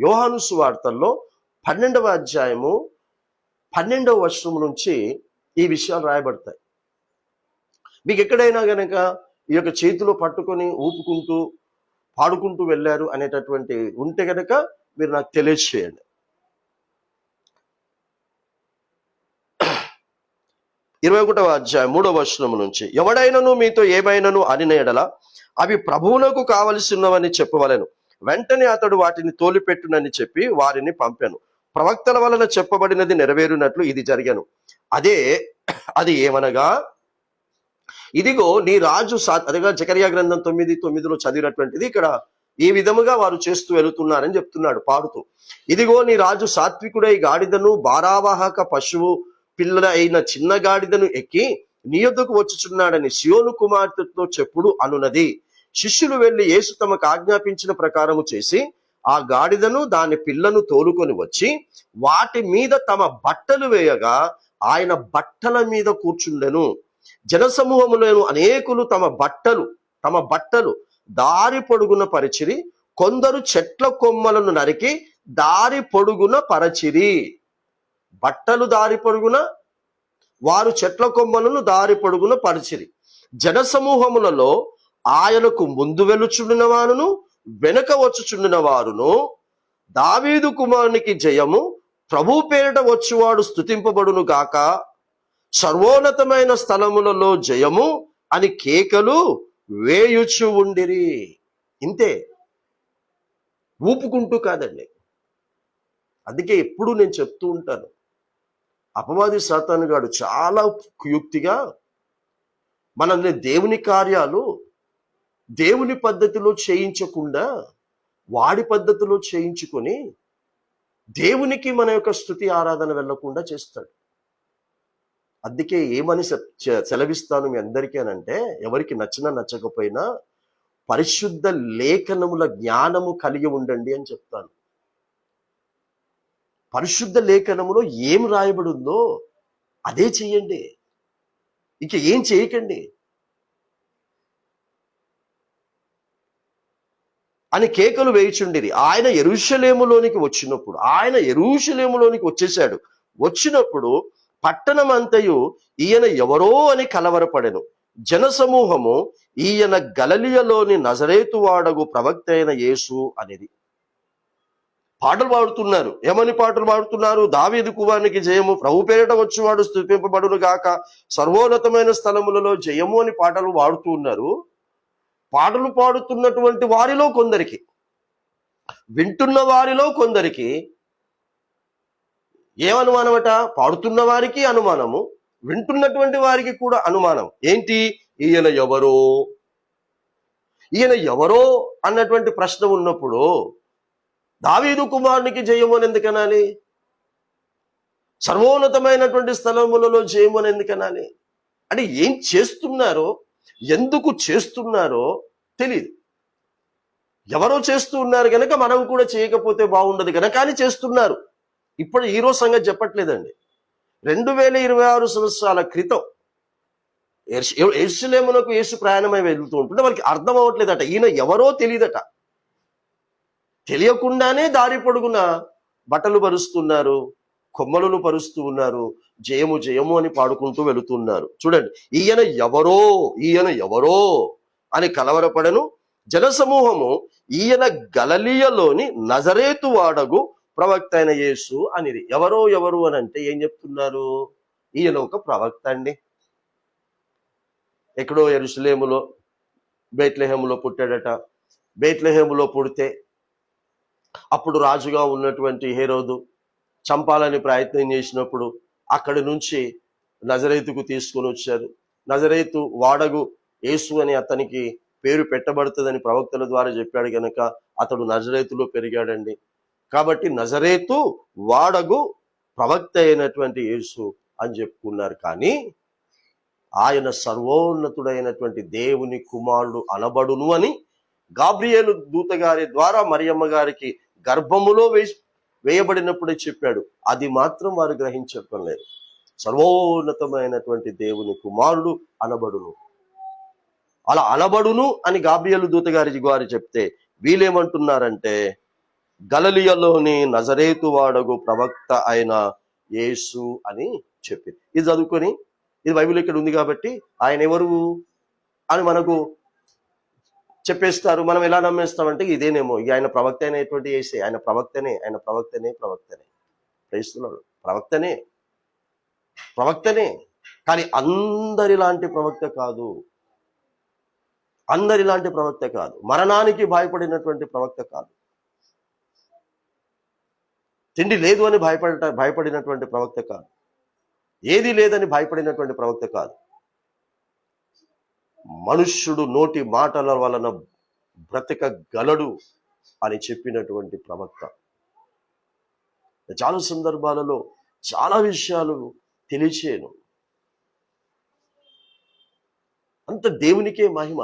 యోహాను సువార్తల్లో 12వ అధ్యాయము 12వ వచనం నుంచి ఈ విషయాలు రాయబడతాయి. మీకు ఎక్కడైనా గనక ఈ యొక్క చేతిలో పట్టుకొని ఊపుకుంటూ పాడుకుంటూ వెళ్ళారు అనేటటువంటి ఉంటే గనక మీరు నాకు తెలియజేయండి. 21వ అధ్యాయం 3వ వచనం నుంచి, ఎవడైనను మీతో ఏమైనను అనిన ఎడల అవి ప్రభువునకు కావలసినవని చెప్పవలెను. వెంటనే అతడు వాటిని తోలిపెట్టునని చెప్పి వారిని పంపెను. ప్రవక్తల వలన చెప్పబడినది నెరవేరునట్లు ఇది జరిగెను. అది ఏమనగా, ఇదిగో నీ రాజు అదిగా జకర్యా గ్రంథం 9:9లో చదివినటువంటిది ఇక్కడ ఈ విధముగా వారు చేస్తూ వెళుతున్నారని చెప్తున్నాడు పాడుతూ. ఇదిగో నీ రాజు సాత్వికుడై గాడిదను, భారావాహక పశువు పిల్ల అయిన చిన్న గాడిదను ఎక్కి నీ యొద్దకు వచ్చుచున్నాడని సియోను కుమార్తెతో చెప్పుడు అనున్నది. శిష్యులు వెళ్లి యేసు తమకు ఆజ్ఞాపించిన ప్రకారము చేసి ఆ గాడిదను దాని పిల్లను తోలుకొని వచ్చి వాటి మీద తమ బట్టలు వేయగా ఆయన బట్టల మీద కూర్చుండెను. జనసమూహములను అనేకులు తమ బట్టలు దారి పొడుగున పరిచిరి. కొందరు చెట్ల కొమ్మలను నరికి దారి పొడుగున పరచిరి. బట్టలు దారి పొడుగున, వారు చెట్ల కొమ్మలను దారి పొడుగున పరిచిరి. జనసమూహములలో ఆయనకు ముందు వెలుచుండిన వారును వెనుక వచ్చుచుండిన వారును, దావీదు కుమారునికి జయము, ప్రభు పేరిట వచ్చువాడు స్తుతింపబడును గాక సర్వోన్నతమైన స్థలములలో జయము అని కేకలు వేయుచు ఉండిరి. ఇంతే, ఊపుకుంటూ కాదండి. అందుకే ఎప్పుడు నేను చెప్తూ ఉంటాను, అపవాది సాతాను గాడు చాలా కుయుక్తిగా మనల్ని దేవుని కార్యాలు దేవుని పద్ధతిలో చేయించకుండా వాడి పద్ధతిలో చేయించుకొని దేవునికి మన యొక్క స్తుతి ఆరాధన వెళ్లకుండా చేస్తాడు. అందుకే ఏమని సెలవిస్తాను మీ అందరికీ అనంటే, ఎవరికి నచ్చినా నచ్చకపోయినా పరిశుద్ధ లేఖనముల జ్ఞానము కలిగి ఉండండి అని చెప్తాను. పరిశుద్ధ లేఖనములో ఏం రాయబడి ఉందో అదే చెయ్యండి, ఇక ఏం చేయకండి అని కేకలు వేయుచుండిరి. ఆయన యెరూషలేములోనికి వచ్చేశాడు. వచ్చినప్పుడు పట్టణం అంతయు ఈయన ఎవరో అని కలవరపడెను. జనసమూహము ఈయన గలిలయలోని నజరేతు వాడగు ప్రవక్త అయిన యేసు అనేది. పాటలు పాడుతున్నారు. ఏమని పాటలు పాడుతున్నారు? దావీదు కుమారునికి జయము, ప్రభు పేరిట వచ్చేవాడు స్తుతింపబడును గాక, సర్వోన్నతమైన స్థలములలో జయము అని పాటలు పాడుతూ ఉన్నారు. పాటలు పాడుతున్నటువంటి వారిలో కొందరికి, వింటున్న వారిలో కొందరికి ఏమనుమానమట? పాడుతున్న వారికి అనుమానము, వింటున్నటువంటి వారికి కూడా అనుమానం. ఏంటి? ఈయన ఎవరో అన్నటువంటి ప్రశ్న ఉన్నప్పుడు దావీదు కుమారునికి జయము అని ఎందుకనాలి? సర్వోన్నతమైనటువంటి స్థలములలో జయము అని ఎందుకనాలి? అంటే ఏం చేస్తున్నారో, ఎందుకు చేస్తున్నారో తెలియదు. ఎవరో చేస్తూ ఉన్నారు కనుక మనం కూడా చేయకపోతే బాగుండదు కనుక కానీ చేస్తున్నారు. ఇప్పుడు ఈరోజు సంగతి చెప్పట్లేదండి. 2026 సంవత్సరాల క్రితం యెరూషలేమునకు యేసు ప్రయాణమై వెళ్తూ ఉంటుంటే వాళ్ళకి అర్థం అవ్వట్లేదట, ఈయన ఎవరో తెలియదట. తెలియకుండానే దారి పొడుగున బట్టలు పరుస్తున్నారు, కొమ్మలను పరుస్తూ ఉన్నారు, జయము జయము అని పాడుకుంటూ వెళుతున్నారు. చూడండి, ఈయన ఎవరో అని కలవరపడను. జనసమూహము ఈయన గలిలయలోని నజరేతు వాడగు ప్రవక్త అయిన యేసు అనిది. ఎవరు అని అంటే ఏం చెప్తున్నారు? ఈయన ఒక ప్రవక్త అండి. ఎక్కడో యెరూషలేములో బేత్లెహేములో పుట్టాడట. బేత్లెహేములో పుడితే అప్పుడు రాజుగా ఉన్నటువంటి హేరోదు చంపాలని ప్రయత్నం చేసినప్పుడు అక్కడి నుంచి నజరేతుకు తీసుకొని వచ్చారు. నజరేతు వాడగు యేసు అని అతనికి పేరు పెట్టబడుతుందని ప్రవక్తల ద్వారా చెప్పాడు కనుక అతడు నజరేతులో పెరిగాడండి. కాబట్టి నజరేతు వాడగు ప్రవక్త అయినటువంటి యేసు అని చెప్పుకున్నారు. కానీ ఆయన సర్వోన్నతుడైనటువంటి దేవుని కుమారుడు అనబడును అని గాబ్రియేలు దూత గారి ద్వారా మరియమ్మ గారికి గర్భములో వేయబడినప్పుడే చెప్పాడు. అది మాత్రం వారు గ్రహించటం లేదు. సర్వోన్నతమైనటువంటి దేవుని కుమారుడు అనబడును, అలా అనబడును అని గాబ్రియేలు దూత గారు చెప్తే వీళ్ళేమంటున్నారంటే గలిలయలోని నజరేతు వాడగు ప్రవక్త అయిన యేసు అని చెప్పింది. ఇది చదువుకొని, ఇది బైబిల్ ఇక్కడ ఉంది కాబట్టి ఆయన ఎవరు అని మనకు చెప్పేస్తారు. మనం ఎలా నమ్మేస్తామంటే ఇదేనేమో, ఇక ఆయన ప్రవక్త అయినటువంటి యేసే, ఆయన ప్రవక్తనే ప్రయత్నిస్తున్నాడు, ప్రవక్తనే. కానీ అందరిలాంటి ప్రవక్త కాదు, మరణానికి భయపడినటువంటి ప్రవక్త కాదు, తిండి లేదు అని భయపడినటువంటి ప్రవక్త కాదు, ఏది లేదని భయపడినటువంటి ప్రవక్త కాదు. మనుష్యుడు నోటి మాటల వలన బ్రతకగలడు అని చెప్పినటువంటి ప్రవక్త. చాలా సందర్భాలలో చాలా విషయాలు తెలియచేయను. అంత దేవునికే మహిమ,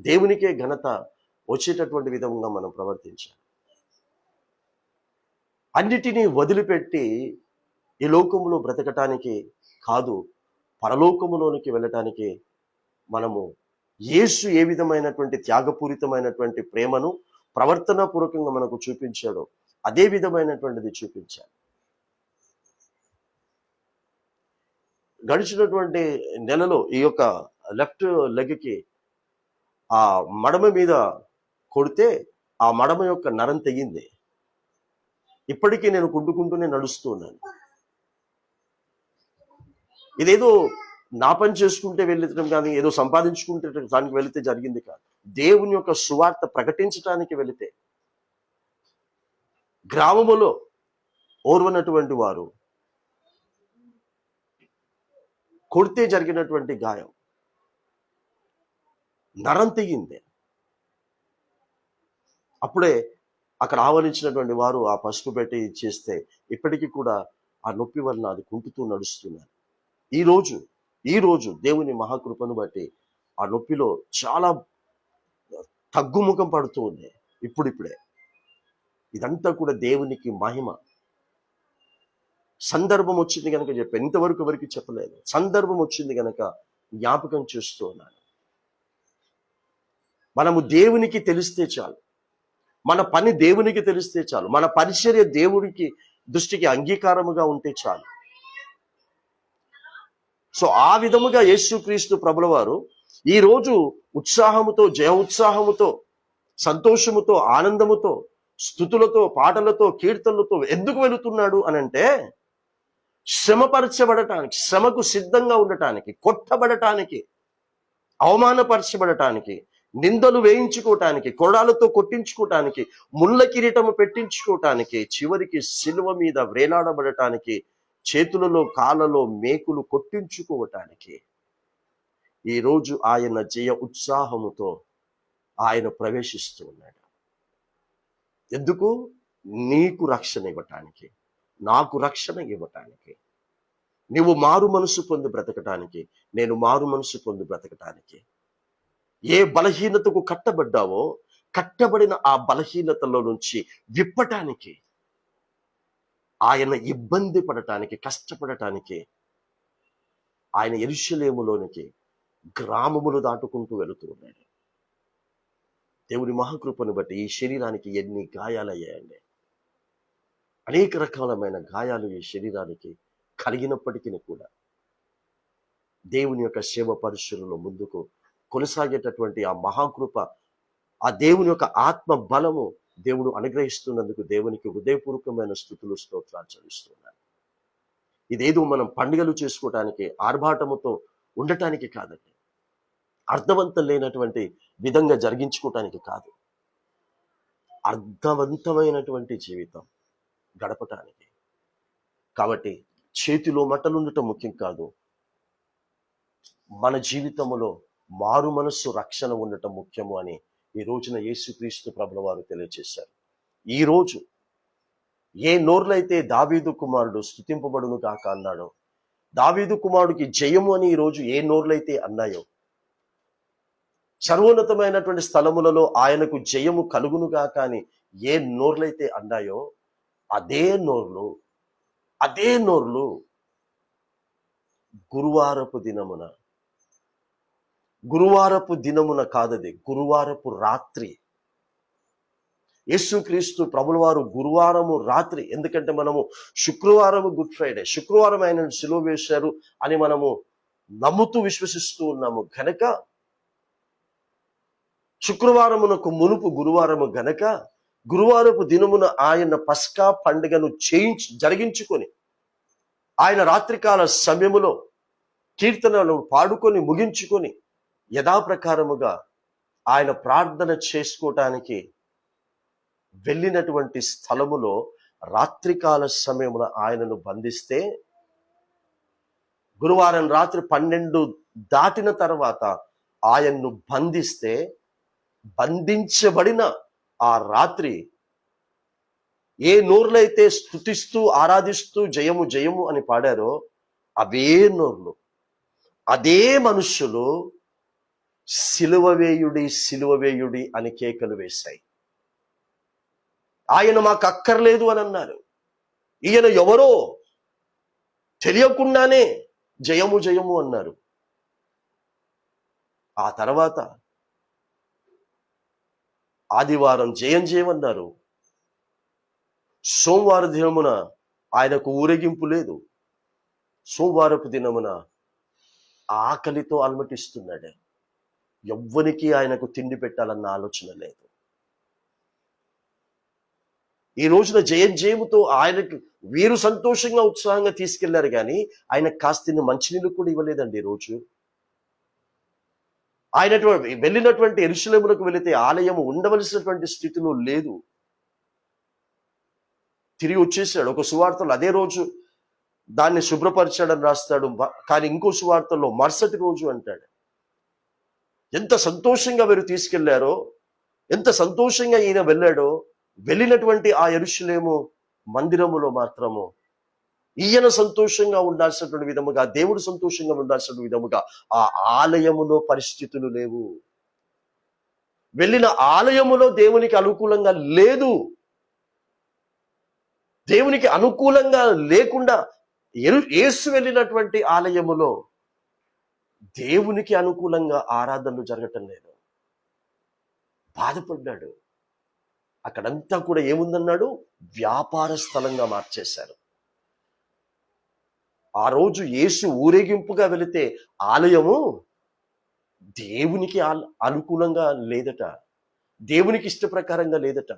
దేవునికే ఘనత వచ్చేటటువంటి విధంగా మనం ప్రవర్తించాలి. అన్నిటినీ వదిలిపెట్టి ఈ లోకములో బ్రతకటానికి కాదు, పరలోకములోనికి వెళ్ళటానికి మనము యేసు ఏ విధమైనటువంటి త్యాగపూరితమైనటువంటి ప్రేమను ప్రవర్తన పూర్వకంగా మనకు చూపించాడో అదే విధమైనటువంటిది చూపించాడు. గడిచినటువంటి నెలలో ఈ యొక్క లెఫ్ట్ లెగ్కి ఆ మడమ మీద కొడితే ఆ మడమ యొక్క నరం తెగింది. ఇప్పటికీ నేను కుంటుకుంటూనే నడుస్తూ ఉన్నాను. ఇదేదో నా పని చేసుకుంటే వెళ్ళటం కానీ, ఏదో సంపాదించుకుంటే దానికి వెళితే జరిగింది కాదు. దేవుని యొక్క సువార్త ప్రకటించడానికి వెళితే, గ్రామములో ఓర్వనటువంటి వారు కొడితే జరిగినటువంటి గాయం నరం తెగింది. అప్పుడే అక్కడ ఆవరించినటువంటి వారు ఆ పసుపు పెట్టి ఇచ్చేస్తే ఇప్పటికీ కూడా ఆ నొప్పి వలన అది కుంటుతూ నడుస్తున్నారు. ఈ రోజు దేవుని మహాకృపను బట్టి ఆ నొప్పిలో చాలా తగ్గుముఖం పడుతూ ఉంది ఇప్పుడిప్పుడే. ఇదంతా కూడా దేవునికి మహిమ. సందర్భం వచ్చింది కనుక చెప్పాను, ఇంతవరకు ఎవరికి చెప్పలేదు. సందర్భం వచ్చింది కనుక జ్ఞాపకం చేస్తూ ఉన్నాను. మనము దేవునికి తెలిస్తే చాలు, మన పని దేవునికి తెలిస్తే చాలు, మన పరిచర్య దేవునికి దృష్టికి అంగీకారముగా ఉంటే చాలు. సో ఆ విధముగా యేసుక్రీస్తు ప్రభుల వారు ఈరోజు ఉత్సాహముతో, జయ ఉత్సాహముతో, సంతోషముతో, ఆనందముతో, స్తుతులతో, పాటలతో, కీర్తనలతో ఎందుకు వెళుతున్నాడు అనంటే, శ్రమపరచబడటానికి, శ్రమకు సిద్ధంగా ఉండటానికి, కొట్టబడటానికి, అవమానపరచబడటానికి, నిందలు వేయించుకోవటానికి, కొరడాలతో కొట్టించుకోవటానికి, ముళ్ళ కిరీటము పెట్టించుకోవటానికి, చివరికి శిలువ మీద వేలాడబడటానికి, చేతులలో కాళ్ళలో మేకులు కొట్టించుకోవటానికి ఈరోజు ఆయన జయ ఉత్సాహముతో ఆయన ప్రవేశిస్తూ ఉన్నాడు. ఎందుకు? నీకు రక్షణ ఇవ్వటానికి, నాకు రక్షణ ఇవ్వటానికి, నీవు మారు మనసు పొంది బ్రతకటానికి, నేను మారు మనసు పొంది బ్రతకటానికి. ఏ బలహీనతకు కట్టబడ్డావో కట్టబడిన ఆ బలహీనతలో నుంచి విప్పటానికి, ఆయన ఇబ్బంది పడటానికి, కష్టపడటానికి ఆయన యెరూషలేములోనికి గ్రామములు దాటుకుంటూ వెళుతూ ఉన్నాడు. దేవుని మహాకృపను బట్టి ఈ శరీరానికి ఎన్ని గాయాలయ్యాయండి. అనేక రకాలమైన గాయాలు ఈ శరీరానికి కలిగినప్పటికీ కూడా దేవుని యొక్క సేవ పరిచర్యలో ముందుకు కొనసాగేటటువంటి ఆ మహాకృప, ఆ దేవుని యొక్క ఆత్మ బలము దేవుడు అనుగ్రహిస్తున్నందుకు దేవునికి హృదయపూర్వకమైన స్తుతులు, స్తోత్రాలు చెల్లిస్తున్నాను. ఇదేదో మనం పండుగలు చేసుకోవటానికి, ఆర్భాటముతో ఉండటానికి కాదండి, అర్థవంతం లేనటువంటి విధంగా జరిగించుకోవటానికి కాదు, అర్థవంతమైనటువంటి జీవితం గడపటానికి. కాబట్టి చేతిలో మట్టలుండటం ముఖ్యం కాదు, మన జీవితంలో మారు మనస్సు రక్షణ ఉండటం ముఖ్యము అని ఈ రోజున యేసుక్రీస్తు ప్రభుల వారు తెలియజేశారు. ఈ రోజు ఏ నోర్లైతే దావీదు కుమారుడు స్తుతింపబడును గాక అన్నాడో, దావీదు కుమారుడికి జయము అని ఈ రోజు ఏ నోర్లైతే అన్నాయో, సర్వోన్నతమైనటువంటి స్థలములలో ఆయనకు జయము కలుగును గాక అని ఏ నోర్లైతే అన్నాయో, అదే నోర్లు గురువారపు దినమున కాదది, గురువారపు రాత్రి యేసుక్రీస్తు ప్రభుల వారు గురువారము రాత్రి, ఎందుకంటే మనము శుక్రవారము గుడ్ ఫ్రైడే, శుక్రవారం ఆయన సిలువ వేశారు అని మనము నమ్ముతూ విశ్వసిస్తూ ఉన్నాము గనక, శుక్రవారమునకు మునుపు గురువారము గనక, గురువారపు దినమున ఆయన పస్కా పండుగను జరిగించుకొని, ఆయన రాత్రికాల సమయములో కీర్తనలు పాడుకొని ముగించుకొని యథాప్రకారముగా ఆయన ప్రార్థన చేసుకోవటానికి వెళ్ళినటువంటి స్థలములో రాత్రికాల సమయమున ఆయనను బంధిస్తే, గురువారం రాత్రి 12 దాటిన తర్వాత ఆయన్ను బంధిస్తే, బంధించబడిన ఆ రాత్రి ఏ నోర్లైతే స్తుతిస్తూ ఆరాధిస్తూ జయము జయము అని పాడారో, అవే నోర్లు, అదే మనుష్యులు సిలువ వేయుడి అని కేకలు వేశాయి. ఆయన మాకు అక్కర్లేదు అని అన్నారు. ఈయన ఎవరో తెలియకుండానే జయము జయము అన్నారు. ఆ తర్వాత ఆదివారం జయం జయమన్నారు. సోమవారం దినమున ఆయనకు ఊరేగింపు లేదు. సోమవారపు దినమున ఆకలితో అలమటిస్తున్నాడు. ఎవ్వనికి ఆయనకు తిండి పెట్టాలన్న ఆలోచన లేదు. ఈ రోజున జయముతో ఆయనకు వీరు సంతోషంగా ఉత్సాహంగా తీసుకెళ్లారు, కానీ ఆయన కాస్తిని మంచినీళ్ళు కూడా ఇవ్వలేదండి. ఈ రోజు ఆయన వెళ్ళినటువంటి యెరూషలేమునకు వెళితే ఆలయం ఉండవలసినటువంటి స్థితిలో లేదు, తిరిగి వచ్చేసాడు. ఒక సువార్తలో అదే రోజు దాన్ని శుభ్రపరిచాడని రాస్తాడు, కానీ ఇంకో సువార్తల్లో మరుసటి రోజు అంటాడు. ఎంత సంతోషంగా వీరు తీసుకెళ్లారో, ఎంత సంతోషంగా ఈయన వెళ్ళాడో, వెళ్ళినటువంటి ఆ యెరూషలేము మందిరములో మాత్రము ఈయన సంతోషంగా ఉండాల్సినటువంటి విధముగా, దేవుడు సంతోషంగా ఉండాల్సిన విధముగా ఆ ఆలయములో పరిస్థితులు లేవు. వెళ్ళిన ఆలయములో దేవునికి అనుకూలంగా లేదు. దేవునికి అనుకూలంగా లేకుండా యేసు వెళ్ళినటువంటి ఆలయములో దేవునికి అనుకూలంగా ఆరాధనలు జరగటం లేదు. బాధపడ్డాడు. అక్కడంతా కూడా ఏముందన్నాడు? వ్యాపార స్థలంగా మార్చేశారు. ఆ రోజు యేసు ఊరేగింపుగా వెళితే ఆలయము దేవునికి అనుకూలంగా లేదట, దేవునికి ఇష్ట ప్రకారంగా లేదట.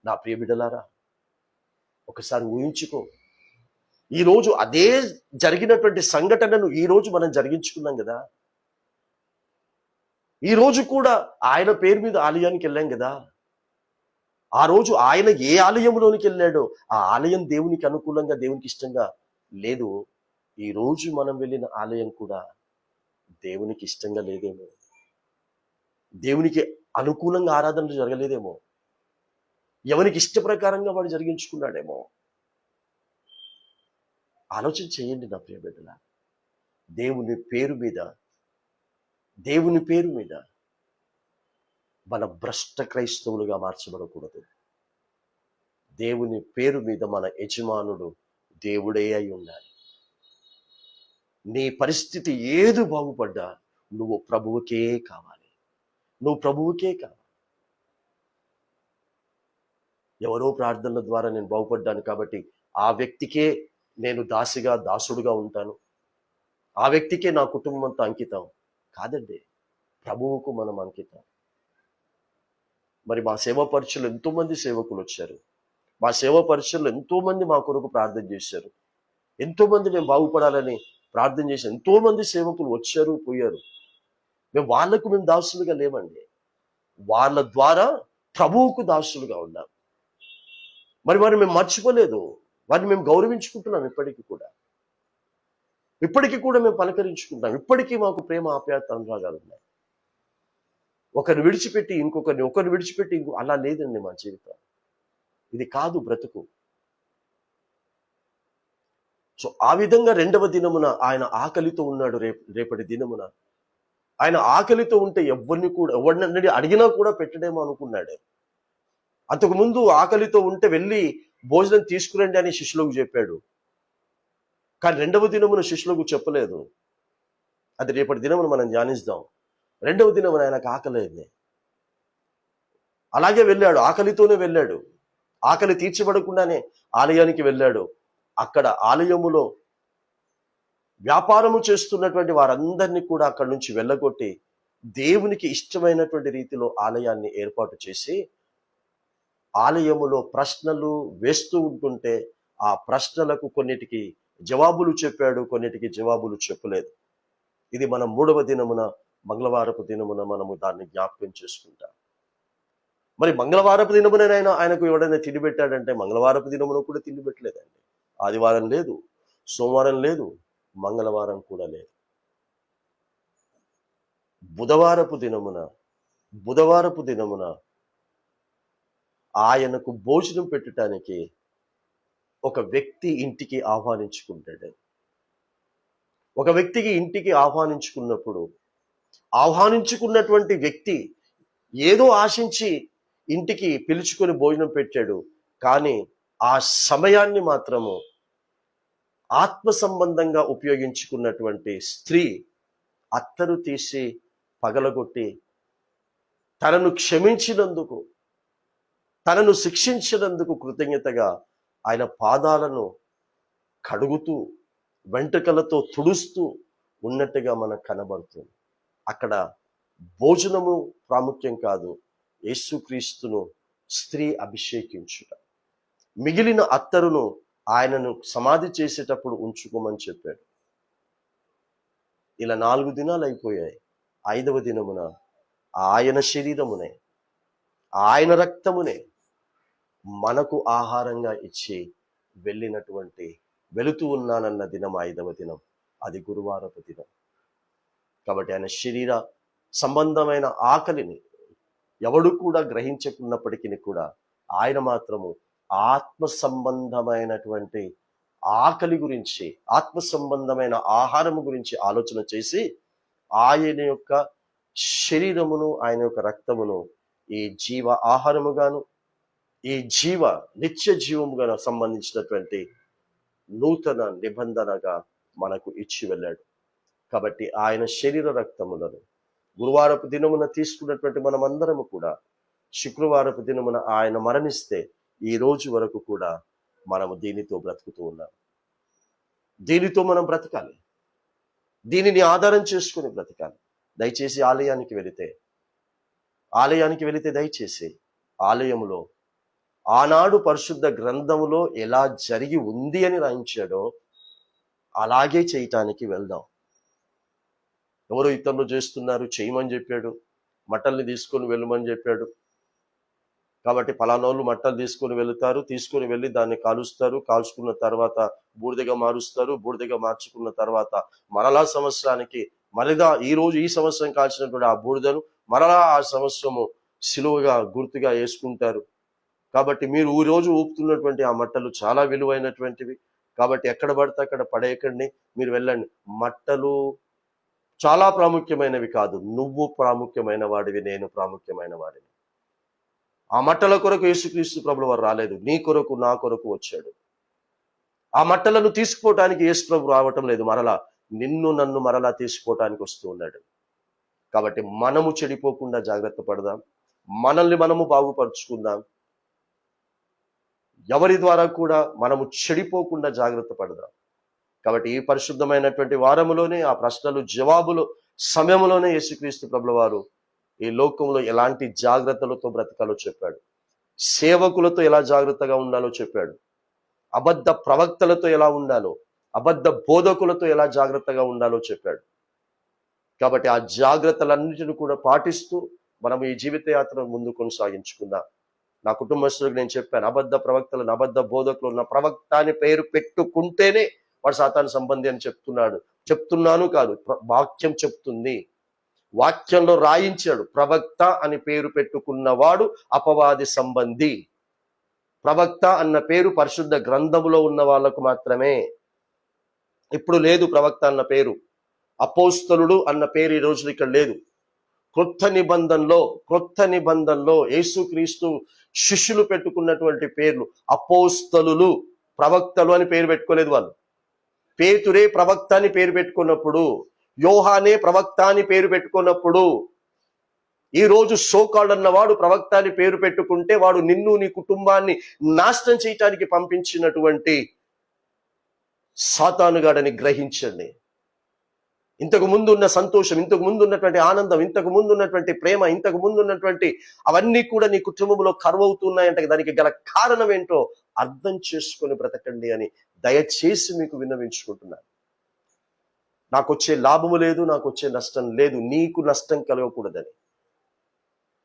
నా ప్రియ బిడ్డలారా, ఒకసారి ఊహించుకో. ఈరోజు అదే జరిగినటువంటి సంఘటనను ఈరోజు మనం జరిగించుకున్నాం కదా. ఈరోజు కూడా ఆయన పేరు మీద ఆలయానికి వెళ్ళాం కదా. ఆ రోజు ఆయన ఏ ఆలయంలోనికి వెళ్ళాడో ఆ ఆలయం దేవునికి అనుకూలంగా, దేవునికి ఇష్టంగా లేదు. ఈ రోజు మనం వెళ్ళిన ఆలయం కూడా దేవునికి ఇష్టంగా లేదేమో, దేవునికి అనుకూలంగా ఆరాధనలు జరగలేదేమో, ఎవరికి ఇష్ట ప్రకారంగా వాడు జరిగించుకున్నాడేమో. ఆలోచన చేయండి నా ప్రియ బిడ్డల. దేవుని పేరు మీద మన భ్రష్ట క్రైస్తవులుగా మార్చబడకూడదు. దేవుని పేరు మీద మన యజమానుడు దేవుడే అయి ఉండాలి. నీ పరిస్థితి ఏది బాగుపడ్డా నువ్వు ప్రభువుకే కావాలి, నువ్వు ప్రభువుకే కావాలి. ఎవరో ప్రార్థనల ద్వారా నేను బాగుపడ్డాను కాబట్టి ఆ వ్యక్తికే నేను దాసుడుగా ఉంటాను, ఆ వ్యక్తికే నా కుటుంబం అంతా అంకితం కాదండి, ప్రభువుకు మనం అంకితం. మరి మా సేవా పరిచయలు ఎంతో మంది సేవకులు వచ్చారు, మా సేవా పరిచయలు ఎంతో మంది మా కొరకు ప్రార్థన చేశారు, ఎంతో మంది మేము బాగుపడాలని ప్రార్థన చేసి ఎంతో మంది సేవకులు వచ్చారు పోయారు. మేము దాసులుగా లేమండి, వాళ్ళ ద్వారా ప్రభువుకు దాసులుగా ఉన్నాం. మరి వారిని మేము మర్చిపోలేదు, వారిని మేము గౌరవించుకుంటున్నాం. ఇప్పటికీ కూడా మేము పలకరించుకుంటాం. ఇప్పటికీ మాకు ప్రేమ, ఆప్యాయత, అనురాగాలు ఉన్నాయి. ఒకరిని విడిచిపెట్టి ఇంకో అలా లేదండి మా జీవితం. ఇది కాదు బ్రతుకు. సో ఆ విధంగా రెండవ దినమున ఆయన ఆకలితో ఉన్నాడు. రేపటి దినమున ఆయన ఆకలితో ఉంటే ఎవరిని అడిగినా కూడా పెట్టడేమో అనుకున్నాడు. అంతకుముందు ఆకలితో ఉంటే వెళ్ళి భోజనం తీసుకురండి అని శిష్యులకు చెప్పాడు, కానీ రెండవ దినమున శిష్యులకు చెప్పలేదు. అది రేపటి దినమున మనం ధ్యానిస్తాం. రెండవ దినమున ఆయనకు ఆకలేదు, అలాగే వెళ్ళాడు, ఆకలితోనే వెళ్ళాడు. ఆకలి తీర్చబడకుండానే ఆలయానికి వెళ్ళాడు. అక్కడ ఆలయములో వ్యాపారము చేస్తున్నటువంటి వారందరినీ కూడా అక్కడి నుంచి వెళ్ళగొట్టి దేవునికి ఇష్టమైనటువంటి రీతిలో ఆలయాన్ని ఏర్పాటు చేసి ఆలయములో ప్రశ్నలు వేస్తూ ఉంటుంటే ఆ ప్రశ్నలకు కొన్నిటికి జవాబులు చెప్పాడు, కొన్నిటికి జవాబులు చెప్పలేదు. ఇది మనం మూడవ దినమున, మంగళవారపు దినమున మనము దాన్ని జ్ఞాపకం చేసుకుంటాం. మరి మంగళవారపు దినమునైనా ఆయనకు ఎవడైనా తిండి పెట్టాడంటే మంగళవారపు దినమున కూడా తిండి పెట్టలేదండి. ఆదివారం లేదు, సోమవారం లేదు, మంగళవారం కూడా లేదు. బుధవారపు దినమున ఆయనకు భోజనం పెట్టడానికి ఒక వ్యక్తి ఇంటికి ఆహ్వానించుకుంటాడు. ఒక వ్యక్తికి ఇంటికి ఆహ్వానించుకున్నటువంటి వ్యక్తి ఏదో ఆశించి ఇంటికి పిలుచుకొని భోజనం పెట్టాడు, కానీ ఆ సమయాన్ని మాత్రము ఆత్మ సంబంధంగా ఉపయోగించుకున్నటువంటి స్త్రీ అత్తరు తీసి పగలగొట్టి తనను క్షమించినందుకు, తనను శిక్షించినందుకు కృతజ్ఞతగా ఆయన పాదాలను కడుగుతూ వెంట్రుకలతో తుడుస్తూ ఉన్నట్టుగా మనకు కనబడుతుంది. అక్కడ భోజనము ప్రాముఖ్యం కాదు, యేసుక్రీస్తును స్త్రీ అభిషేకించుట. మిగిలిన అత్తరును ఆయనను సమాధి చేసేటప్పుడు ఉంచుకోమని చెప్పాడు. ఇలా 4 దినాలు అయిపోయాయి. 5వ దినమున ఆయన శరీరమునే, ఆయన రక్తమునే మనకు ఆహారంగా ఇచ్చి వెళుతూ ఉన్నానన్న దినం 5వ దినం. అది గురువారపు దినం. కాబట్టి ఆయన శరీర సంబంధమైన ఆకలిని ఎవడు కూడా గ్రహించకున్నప్పటికీ కూడా ఆయన మాత్రము ఆత్మ సంబంధమైనటువంటి ఆకలి గురించి, ఆత్మ సంబంధమైన ఆహారము గురించి ఆలోచన చేసి ఆయన యొక్క శరీరమును, ఆయన యొక్క రక్తమును ఈ జీవ ఆహారముగాను, ఈ నిత్య జీవముగా సంబంధించినటువంటి నూతన నిబంధనగా మనకు ఇచ్చి వెళ్ళాడు. కాబట్టి ఆయన శరీర రక్తములను గురువారపు దినమున తీసుకున్నటువంటి మనమందరము కూడా శుక్రవారపు దినమున ఆయన మరణిస్తే ఈ రోజు వరకు కూడా మనము దీనితో బ్రతుకుతూ ఉన్నాం. దీనితో మనం బ్రతకాలి, దీనిని ఆధారం చేసుకుని బ్రతకాలి. దయచేసి ఆలయానికి వెళితే దయచేసి ఆలయములో ఆనాడు పరిశుద్ధ గ్రంథములో ఎలా జరిగి ఉంది అని రాయించాడో అలాగే చేయటానికి వెళ్దాం. ఎవరో ఇతరులు చేస్తున్నారు, చేయమని చెప్పాడు, మట్టల్ని తీసుకొని వెళ్ళమని చెప్పాడు. కాబట్టి పలానోళ్ళు మట్టలు తీసుకొని వెళుతారు, తీసుకొని వెళ్ళి దాన్ని కాలుస్తారు, కాల్చుకున్న తర్వాత బూడిదగా మారుస్తారు, బూడిదగా మార్చుకున్న తర్వాత మరలా సంవత్సరానికి ఈ సంవత్సరం కాల్చినటువంటి ఆ బూడిదను మరలా ఆ సంవత్సరము సిలువగా గుర్తుగా వేసుకుంటారు. కాబట్టి మీరు ఈ రోజు ఊపుతున్నటువంటి ఆ మట్టలు చాలా విలువైనటువంటివి. కాబట్టి ఎక్కడ పడితే అక్కడ పడేయకండి, మీరు వెళ్ళండి. మట్టలు చాలా ప్రాముఖ్యమైనవి కాదు, నువ్వు ప్రాముఖ్యమైన వాడివి, నేను ప్రాముఖ్యమైన వాడిని. ఆ మట్టల కొరకు యేసుక్రీస్తు ప్రభుల వారు రాలేదు, నీ కొరకు నా కొరకు వచ్చాడు. ఆ మట్టలను తీసుకుపోవటానికి యేసు ప్రభు రావటం లేదు, మరలా నన్ను మరలా తీసుకుపోవటానికి వస్తూ ఉన్నాడు. కాబట్టి మనము చెడిపోకుండా జాగ్రత్త పడదాం, మనల్ని మనము బాగుపరుచుకుందాం. ఎవరి ద్వారా కూడా మనము చెడిపోకుండా జాగ్రత్త పడదాం. కాబట్టి ఈ పరిశుద్ధమైనటువంటి వారములోనే, ఆ ప్రశ్నలు జవాబులు సమయంలోనే యేసుక్రీస్తు ప్రభుల వారు ఈ లోకంలో ఎలాంటి జాగ్రత్తలతో బ్రతకాలో చెప్పాడు, సేవకులతో ఎలా జాగ్రత్తగా ఉండాలో చెప్పాడు, అబద్ధ ప్రవక్తలతో ఎలా ఉండాలో, అబద్ధ బోధకులతో ఎలా జాగ్రత్తగా ఉండాలో చెప్పాడు. కాబట్టి ఆ జాగ్రత్తలన్నిటిని కూడా పాటిస్తూ మనం ఈ జీవిత యాత్రను ముందు కొనసాగించుకుందాం. నా కుటుంబస్తులకు నేను చెప్పాను, అబద్ధ ప్రవక్తలను, అబద్ధ బోధకులు, నా ప్రవక్త అని పేరు పెట్టుకుంటేనే వాడు సాతాను సంబంధి అని చెప్తున్నాను కాదు, వాక్యం చెప్తుంది. వాక్యంలో రాయించాడు, ప్రవక్త అని పేరు పెట్టుకున్నవాడు అపవాది సంబంధి. ప్రవక్త అన్న పేరు పరిశుద్ధ గ్రంథములో ఉన్న వాళ్ళకు మాత్రమే. ఇప్పుడు లేదు ప్రవక్త అన్న పేరు. అపోస్తలుడు అన్న పేరు ఈ రోజు ఇక్కడ లేదు. క్రొత్త నిబంధనలో యేసుక్రీస్తు శిష్యులు పెట్టుకున్నటువంటి పేర్లు అపోస్తలులు, ప్రవక్తలు అని పేరు పెట్టుకోలేదు వాళ్ళు. పేతురే ప్రవక్త అని పేరు పెట్టుకున్నప్పుడు, యోహానే ప్రవక్త అని పేరు పెట్టుకున్నప్పుడు, ఈ రోజు సోకాల్డ్ అన్నవాడు ప్రవక్త అని పేరు పెట్టుకుంటే వాడు నిన్ను, నీ కుటుంబాన్ని నాశనం చేయటానికి పంపించినటువంటి సాతానుగాడని గ్రహించండి. ఇంతకు ముందు ఉన్న సంతోషం, ఇంతకు ముందు ఉన్నటువంటి ఆనందం, ఇంతకు ముందు ఉన్నటువంటి ప్రేమ, ఇంతకు ముందు ఉన్నటువంటి అవన్నీ కూడా నీ కుటుంబంలో కరువవుతున్నాయంటే దానికి గల కారణం ఏంటో అర్థం చేసుకొని బ్రతకండి అని దయచేసి మీకు విన్నవించుకుంటున్నాను. నాకు వచ్చే లాభము లేదు, నాకు వచ్చే నష్టం లేదు, నీకు నష్టం కలగకూడదని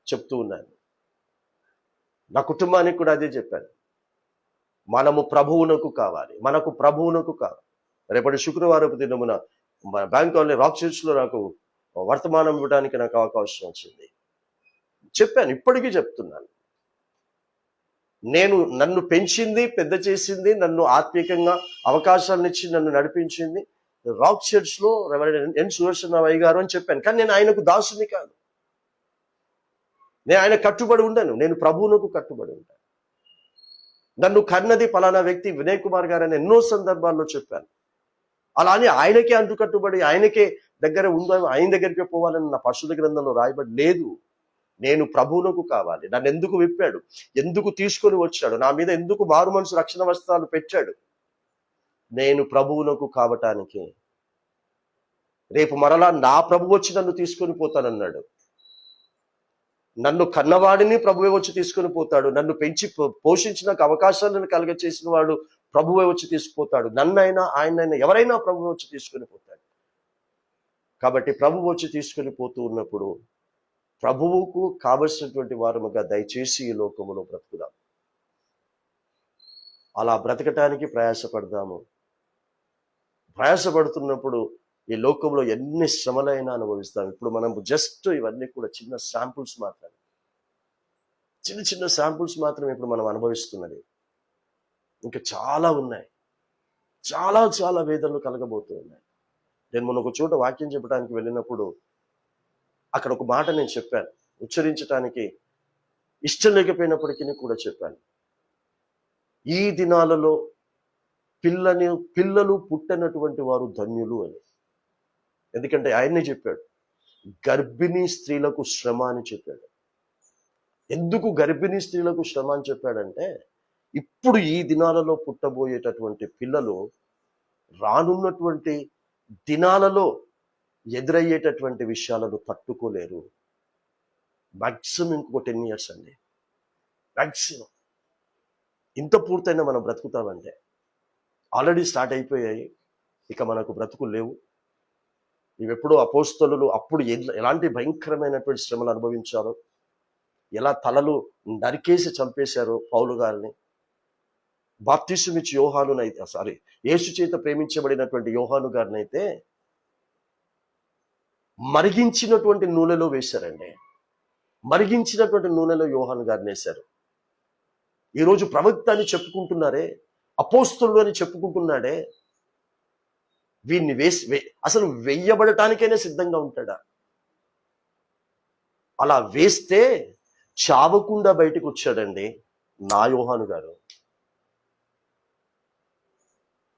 చెప్తూ ఉన్నాను. నా కుటుంబానికి కూడా అదే చెప్పాను. మనకు ప్రభువునకు కావాలి. రేపటి శుక్రవారపు దినమున బ్యాంక్ రాక్ చర్చ్ లో నాకు వర్తమానం ఇవ్వడానికి నాకు అవకాశం వచ్చింది. చెప్పాను, ఇప్పటికీ చెప్తున్నాను. నన్ను పెంచింది, పెద్ద చేసింది, నన్ను ఆత్మీయంగా అవకాశాలను ఇచ్చి నన్ను నడిపించింది రాక్ చర్చ్ లో రెవరెండ్ ఎన్ సుదర్శనరావు గారు అని చెప్పాను. కానీ నేను ఆయనకు దాసుని కాదు, నేను ఆయన కట్టుబడి ఉండను, నేను ప్రభువునకు కట్టుబడి ఉంటాను. నన్ను కన్నది పలానా వ్యక్తి వినయ్ కుమార్ గారు అని ఎన్నో సందర్భాల్లో చెప్పాను. అలానే ఆయనకే అంటుకట్టుబడి ఆయనకే దగ్గర ఉందని ఆయన దగ్గరికి పోవాలని నా పరిశుద్ధ గ్రంథంలో రాయబడి లేదు. నేను ప్రభువునకు కావాలి. నన్ను ఎందుకు విప్పాడు, ఎందుకు తీసుకొని వచ్చాడు, నా మీద ఎందుకు మారు మనసు రక్షణ వస్త్రాలు పెట్టాడు, నేను ప్రభువునకు కావటానికి. రేపు మరలా నా ప్రభు వచ్చి నన్ను తీసుకొని పోతానన్నాడు. నన్ను కన్నవాడిని ప్రభువే వచ్చి తీసుకొని పోతాడు. నన్ను పెంచి పోషించినకు అవకాశాలను కలుగ చేసిన వాడు ప్రభువే వచ్చి తీసుకుపోతాడు. నన్నైనా ఆయనైనా ఎవరైనా ప్రభువే వచ్చి తీసుకొని పోతాడు. కాబట్టి ప్రభువు వచ్చి తీసుకొని పోతూ ఉన్నప్పుడు ప్రభువుకు కావలసినటువంటి వారముగా దయచేసి ఈ లోకములో బ్రతుకుదాం. అలా బ్రతకటానికి ప్రయాసపడదాము. ప్రయాసపడుతున్నప్పుడు ఈ లోకంలో ఎన్ని శ్రమలైనా అనుభవిస్తాం. ఇప్పుడు మనం జస్ట్ ఇవన్నీ కూడా చిన్న శాంపుల్స్ మాత్రమే, చిన్న చిన్న శాంపుల్స్ మాత్రమే ఇప్పుడు మనం అనుభవిస్తున్నది. ఇంకా చాలా ఉన్నాయి, చాలా చాలా వేదనలు కలగబోతూ ఉన్నాయి. నేను మొన్న ఒక చోట వాక్యం చెప్పడానికి వెళ్ళినప్పుడు అక్కడ ఒక మాట నేను చెప్పాను, ఉచ్చరించడానికి ఇష్టం లేకపోయినప్పటికీ కూడా చెప్పాను. ఈ దినాలలో పిల్లలు పుట్టనటువంటి వారు ధన్యులు అని. ఎందుకంటే ఆయన్నే చెప్పాడు, గర్భిణీ స్త్రీలకు శ్రమ అని చెప్పాడు. ఎందుకు గర్భిణీ స్త్రీలకు శ్రమ అని చెప్పాడంటే, ఇప్పుడు ఈ దినాలలో పుట్టబోయేటటువంటి పిల్లలు రానున్నటువంటి దినాలలో ఎదురయ్యేటటువంటి విషయాలను తట్టుకోలేరు. మ్యాక్సిమం ఇంకొక 10 years అండి, మ్యాక్సిమం. ఇంత పూర్తయినా మనం బ్రతుకుతామంటే ఆల్రెడీ స్టార్ట్ అయిపోయాయి, ఇక మనకు బ్రతుకులు లేవు. ఇవెప్పుడో అపోస్తలులు అప్పుడు ఎలాంటి భయంకరమైనటువంటి శ్రమలు అనుభవించారో, ఎలా తలలు నరికేసి చంపేశారో పౌలు గారిని. బాప్తిసం ఇచ్చి యేసు చేత ప్రేమించబడినటువంటి యోహాను గారిని అయితే మరిగించినటువంటి నూనెలో వేశారండి. మరిగించినటువంటి నూనెలో యోహాను గారిని వేశారు. ఈరోజు ప్రవక్త అని చెప్పుకుంటున్నారే, అపోస్తలుడు అని చెప్పుకుంటున్నాడే, వీడిని అసలు వెయ్యబడటానికైనా సిద్ధంగా ఉంటాడా? అలా వేస్తే చావకుండా బయటకు వచ్చాడండి నా యోహాను గారు.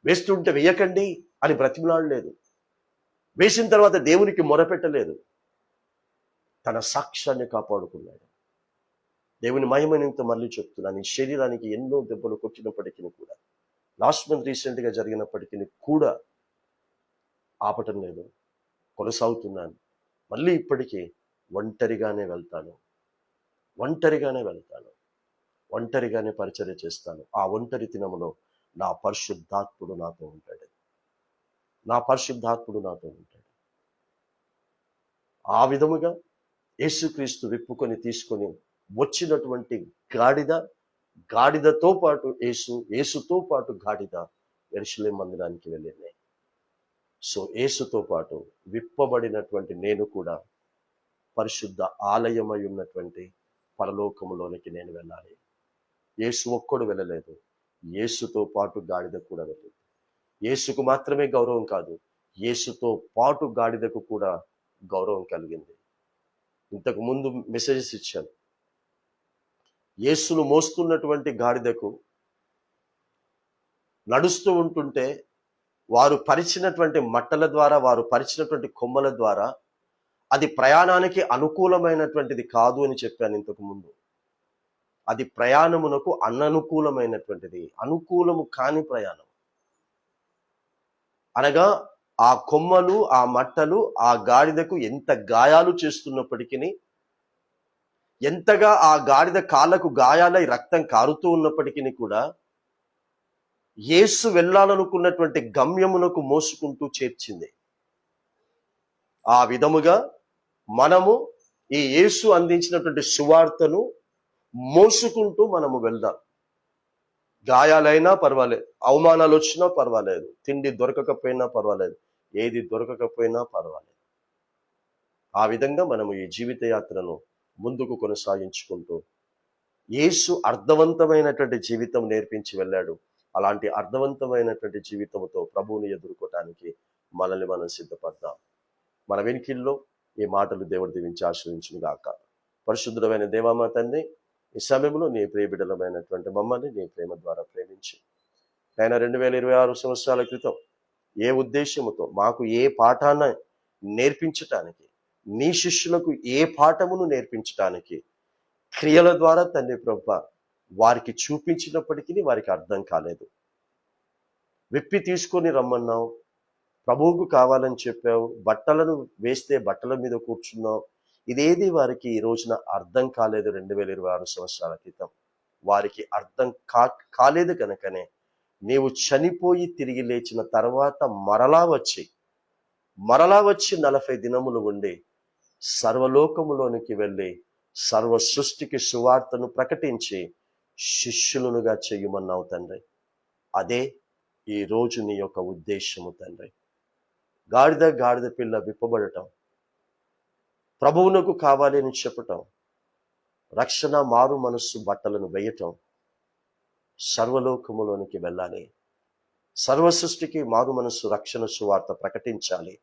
వేస్తుంటే వెయ్యకండి అని బ్రతిమలాడలేదు, వేసిన తర్వాత దేవునికి మొరపెట్టలేదు, తన సాక్ష్యాన్ని కాపాడుకున్నాడు. దేవుని మహిమ నిమిత్తం మళ్ళీ చెప్తున్నాను, ఈ శరీరానికి ఎన్నో దెబ్బలు కొట్టినప్పటికీ కూడా, లాస్ట్ మంత్ రీసెంట్గా జరిగినప్పటికీ కూడా ఆపటం లేదు, కొనసాగుతున్నాను. మళ్ళీ ఇప్పటికీ ఒంటరిగానే వెళ్తాను, ఒంటరిగానే పరిచర్య చేస్తాను. ఆ ఒంటరి దినములో నా పరిశుద్ధాత్ముడు నాతో ఉంటాడు. ఆ విధముగా యేసుక్రీస్తు విప్పుకొని తీసుకొని వచ్చినటువంటి గాడిదతో పాటు యేసుతో పాటు గాడిద యెరూషలేము మందిరానికి వెళ్ళింది. సో యేసుతో పాటు విప్పబడినటువంటి నేను కూడా పరిశుద్ధ ఆలయమై ఉన్నటువంటి పరలోకములోనికి నేను వెళ్ళాలి. యేసు ఒక్కడు వెళ్ళలేదు, యేసుతో పాటు గాడిద కూడా వెళ్ళింది. యేసుకు మాత్రమే గౌరవం కాదు, యేసుతో పాటు గాడిదకు కూడా గౌరవం కలిగింది. ఇంతకు ముందు మెసేజెస్ ఇచ్చాను. యేసును మోస్తున్నటువంటి గాడిదకు నడుస్తూ ఉంటుంటే వారు పరిచినటువంటి మట్టల ద్వారా, వారు పరిచినటువంటి కొమ్మల ద్వారా అది ప్రయాణానికి అనుకూలమైనటువంటిది కాదు అని చెప్పాను ఇంతకు ముందు. అది ప్రయాణమునకు అననుకూలమైనటువంటిది, అనుకూలము కాని ప్రయాణం. అనగా ఆ కొమ్మలు, ఆ మట్టలు ఆ గాడిదకు ఎంత గాయాలు చేస్తున్నప్పటికీ, ఎంతగా ఆ గాడిద కాళ్ళకు గాయాలై రక్తం కారుతూ ఉన్నప్పటికీ కూడా యేసు వెళ్ళాలనుకున్నటువంటి గమ్యమునకు మోసుకుంటూ చేర్చింది. ఆ విధముగా మనము ఈ యేసు అందించినటువంటి సువార్తను మోసుకుంటూ మనము వెళ్దాం. గాయాలైనా పర్వాలేదు, అవమానాలు వచ్చినా పర్వాలేదు, తిండి దొరకకపోయినా పర్వాలేదు, ఏది దొరకకపోయినా పర్వాలేదు. ఆ విధంగా మనము ఈ జీవిత యాత్రను ముందుకు కొనసాగించుకుంటూ, యేసు అర్థవంతమైనటువంటి జీవితం నేర్పించి వెళ్ళాడు. అలాంటి అర్థవంతమైనటువంటి జీవితంతో ప్రభువుని ఎదుర్కోవటానికి మనల్ని మనం సిద్ధపడదాం. మన వెనుకల్లో ఈ మాటలు దేవుడు దీవించి ఆశ్రయించును గాక. పరిశుద్ధమైన దేవామా తండ్రి, ఈ సమయంలో నీ ప్రియ బిడ్డలమైనటువంటి మమ్మల్ని నీ ప్రేమ ద్వారా ప్రేమించి, ఆయన 2026 సంవత్సరాల క్రితం ఏ ఉద్దేశముతో మాకు ఏ పాఠాన్ని నేర్పించటానికి, నీ శిష్యులకు ఏ పాఠమును నేర్పించటానికి క్రియల ద్వారా తండ్రి ప్రభువా వారికి చూపించినప్పటికీ వారికి అర్థం కాలేదు. విప్పి తీసుకొని రమ్మన్నావు, ప్రభువుకు కావాలని చెప్పావు, బట్టలను వేస్తే బట్టల మీద కూర్చున్నావు, ఇదేది వారికి ఈ రోజున అర్థం కాలేదు. 2026 సంవత్సరాల క్రితం వారికి అర్థం కాలేదు కనుకనే నీవు చనిపోయి తిరిగి లేచిన తర్వాత మరలా వచ్చి 40 దినములు ఉండి సర్వలోకములోనికి వెళ్ళి సర్వ సృష్టికి సువార్తను ప్రకటించి శిష్యులనుగా చెయ్యమన్నావు తండ్రి. అదే ఈ రోజు నీ యొక్క ఉద్దేశము తండ్రి. గాడిద పిల్ల విప్పబడటం, ప్రభువునకు కావాలి అని చెప్పటం, రక్షణ మారు మనస్సు బట్టలను వేయటం, సర్వలోకములోనికి వెళ్ళాలి, సర్వ సృష్టికి మారు మనస్సు రక్షణ సువార్త ప్రకటించాలి,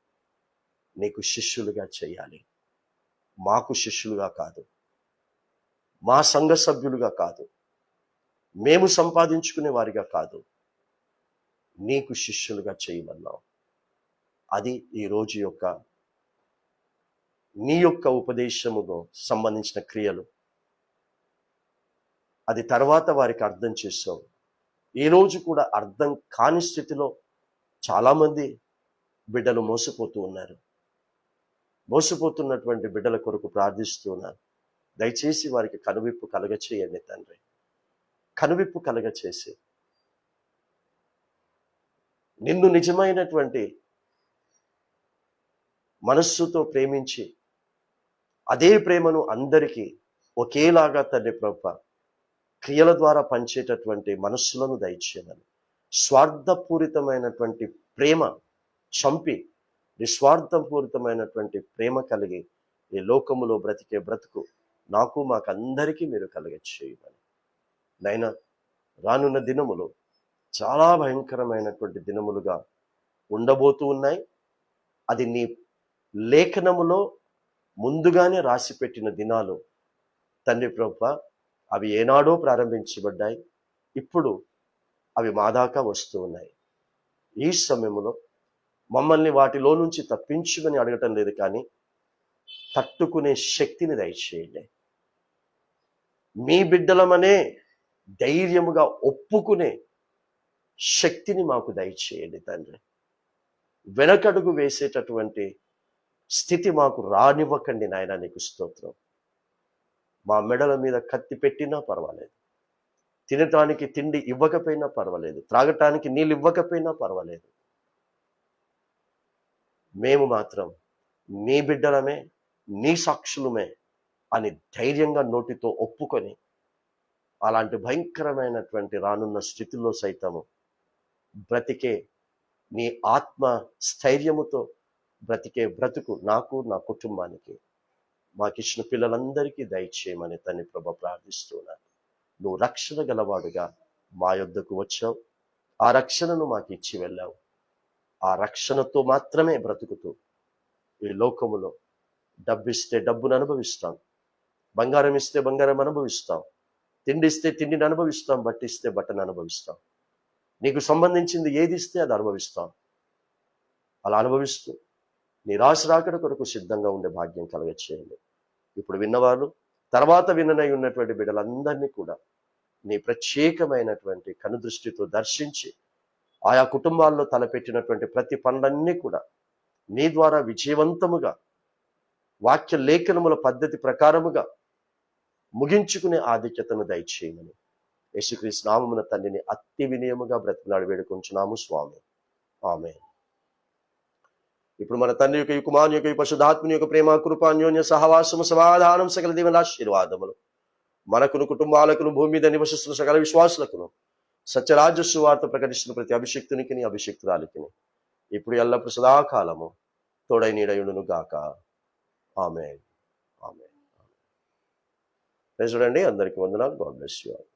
నీకు శిష్యులుగా చేయాలి. మాకు శిష్యులుగా కాదు, మా సంఘ సభ్యులుగా కాదు, మేము సంపాదించుకునే వారిగా కాదు, నీకు శిష్యులుగా చేయమన్నావు. అది ఈ రోజు యొక్క నీ యొక్క ఉపదేశముకు సంబంధించిన క్రియలు. అది తర్వాత వారికి అర్థం చేసావు. ఈ రోజు కూడా అర్థం కాని స్థితిలో చాలామంది బిడ్డలు మోసపోతూ ఉన్నారు. మోసపోతున్నటువంటి బిడ్డల కొరకు ప్రార్థిస్తూ ఉన్నారు. దయచేసి వారికి కనువిప్పు కలగచేయండి తండ్రి. కనువిప్పు కలగచేసి నిన్ను నిజమైనటువంటి మనస్సుతో ప్రేమించి అదే ప్రేమను అందరికీ ఒకేలాగా తండ్రి ప్రభువా క్రియల ద్వారా పంచేటటువంటి మనస్సులను దయచేయమని, స్వార్థపూరితమైనటువంటి ప్రేమ చంపి నిస్వార్థపూరితమైనటువంటి ప్రేమ కలిగి ఈ లోకములో బ్రతికే బ్రతుకు నాకు మాకందరికీ మీరు కలగచేయమని. నైనా రానున్న దినములు చాలా భయంకరమైనటువంటి దినములుగా ఉండబోతూ ఉన్నాయి. అది నీ లేఖనములో ముందుగానే రాసిపెట్టిన దినాలు తండ్రి ప్రభువా. అవి ఏనాడో ప్రారంభించబడ్డాయి, ఇప్పుడు అవి మా దాకా వస్తూ ఉన్నాయి. ఈ సమయంలో మమ్మల్ని వాటిలో నుంచి తప్పించుమని అడగటం లేదు, కానీ తట్టుకునే శక్తిని దయచేయండి. మీ బిడ్డలమనే ధైర్యముగా ఒప్పుకునే శక్తిని మాకు దయచేయండి తండ్రి. వెనకడుగు వేసేటటువంటి స్థితి మాకు రానివ్వకండి నాయన. నీకు స్తోత్రం. మా మెడల మీద కత్తి పెట్టినా పర్వాలేదు, తినటానికి తిండి ఇవ్వకపోయినా పర్వాలేదు, త్రాగటానికి నీళ్ళు ఇవ్వకపోయినా పర్వాలేదు, మేము మాత్రం నీ బిడ్డలమే, నీ సాక్షులమే అని ధైర్యంగా నోటితో ఒప్పుకొని అలాంటి భయంకరమైనటువంటి రానున్న స్థితిలో సైతము బ్రతికే నీ ఆత్మ స్థైర్యముతో బ్రతికే బ్రతుకు నాకు, నా కుటుంబానికి, మాకిచ్చిన పిల్లలందరికీ దయచేయమని తండ్రి ప్రభ ప్రార్థిస్తున్నాను. నువ్వు రక్షణ గలవాడుగా మా యొద్దకు వచ్చావు, ఆ రక్షణను మాకు ఇచ్చి వెళ్ళావు. ఆ రక్షణతో మాత్రమే బ్రతుకుతూ ఈ లోకములో డబ్బిస్తే డబ్బును అనుభవిస్తాం, బంగారం ఇస్తే బంగారం అనుభవిస్తాం, తిండి ఇస్తే తిండిని అనుభవిస్తాం, బట్టిస్తే బట్టను అనుభవిస్తాం. నీకు సంబంధించింది ఏది ఇస్తే అది అనుభవిస్తాం. అలా అనుభవిస్తూ నీ రాకడ కొరకు సిద్ధంగా ఉండే భాగ్యం కలగచేయండి. ఇప్పుడు విన్నవారు, తర్వాత విననై ఉన్నటువంటి బిడ్డలందరినీ కూడా నీ ప్రత్యేకమైనటువంటి కనుదృష్టితో దర్శించి ఆయా కుటుంబాల్లో తలపెట్టినటువంటి ప్రతి పనులన్నీ కూడా నీ ద్వారా విజయవంతముగా వాక్య లేఖనముల పద్ధతి ప్రకారముగా ముగించుకునే ఆధిక్యతను దయచేయమని యేసుక్రీస్తు నామమున తండ్రిని అతి వినయముగా బ్రతిమలాడి వేడుకొంచున్నాము స్వామి. ఆమేన్. ఇప్పుడు మన తండ్రి యొక్క కుమారుని యొక్క పరిశుద్ధాత్మని యొక్క ప్రేమ, కృప, అన్యోన్య సహవాసము, సమాధానం, సకల దీవెనల ఆశీర్వాదములు మనకును, కుటుంబాలకును, భూమి మీద నివసిస్తున్న సకల విశ్వాసులకును, సత్యరాజ్య సువార్త ప్రకటిస్తున్న ప్రతి అభిషిక్తునికి, అభిషిక్తురాలికి ఇప్పుడు ఎల్లప్పుడు సదాకాలము తోడై నీడయుడును గాక. ఆమేన్. ఆమేన్. చూడండి, అందరికీ వందనాలు. God bless you all.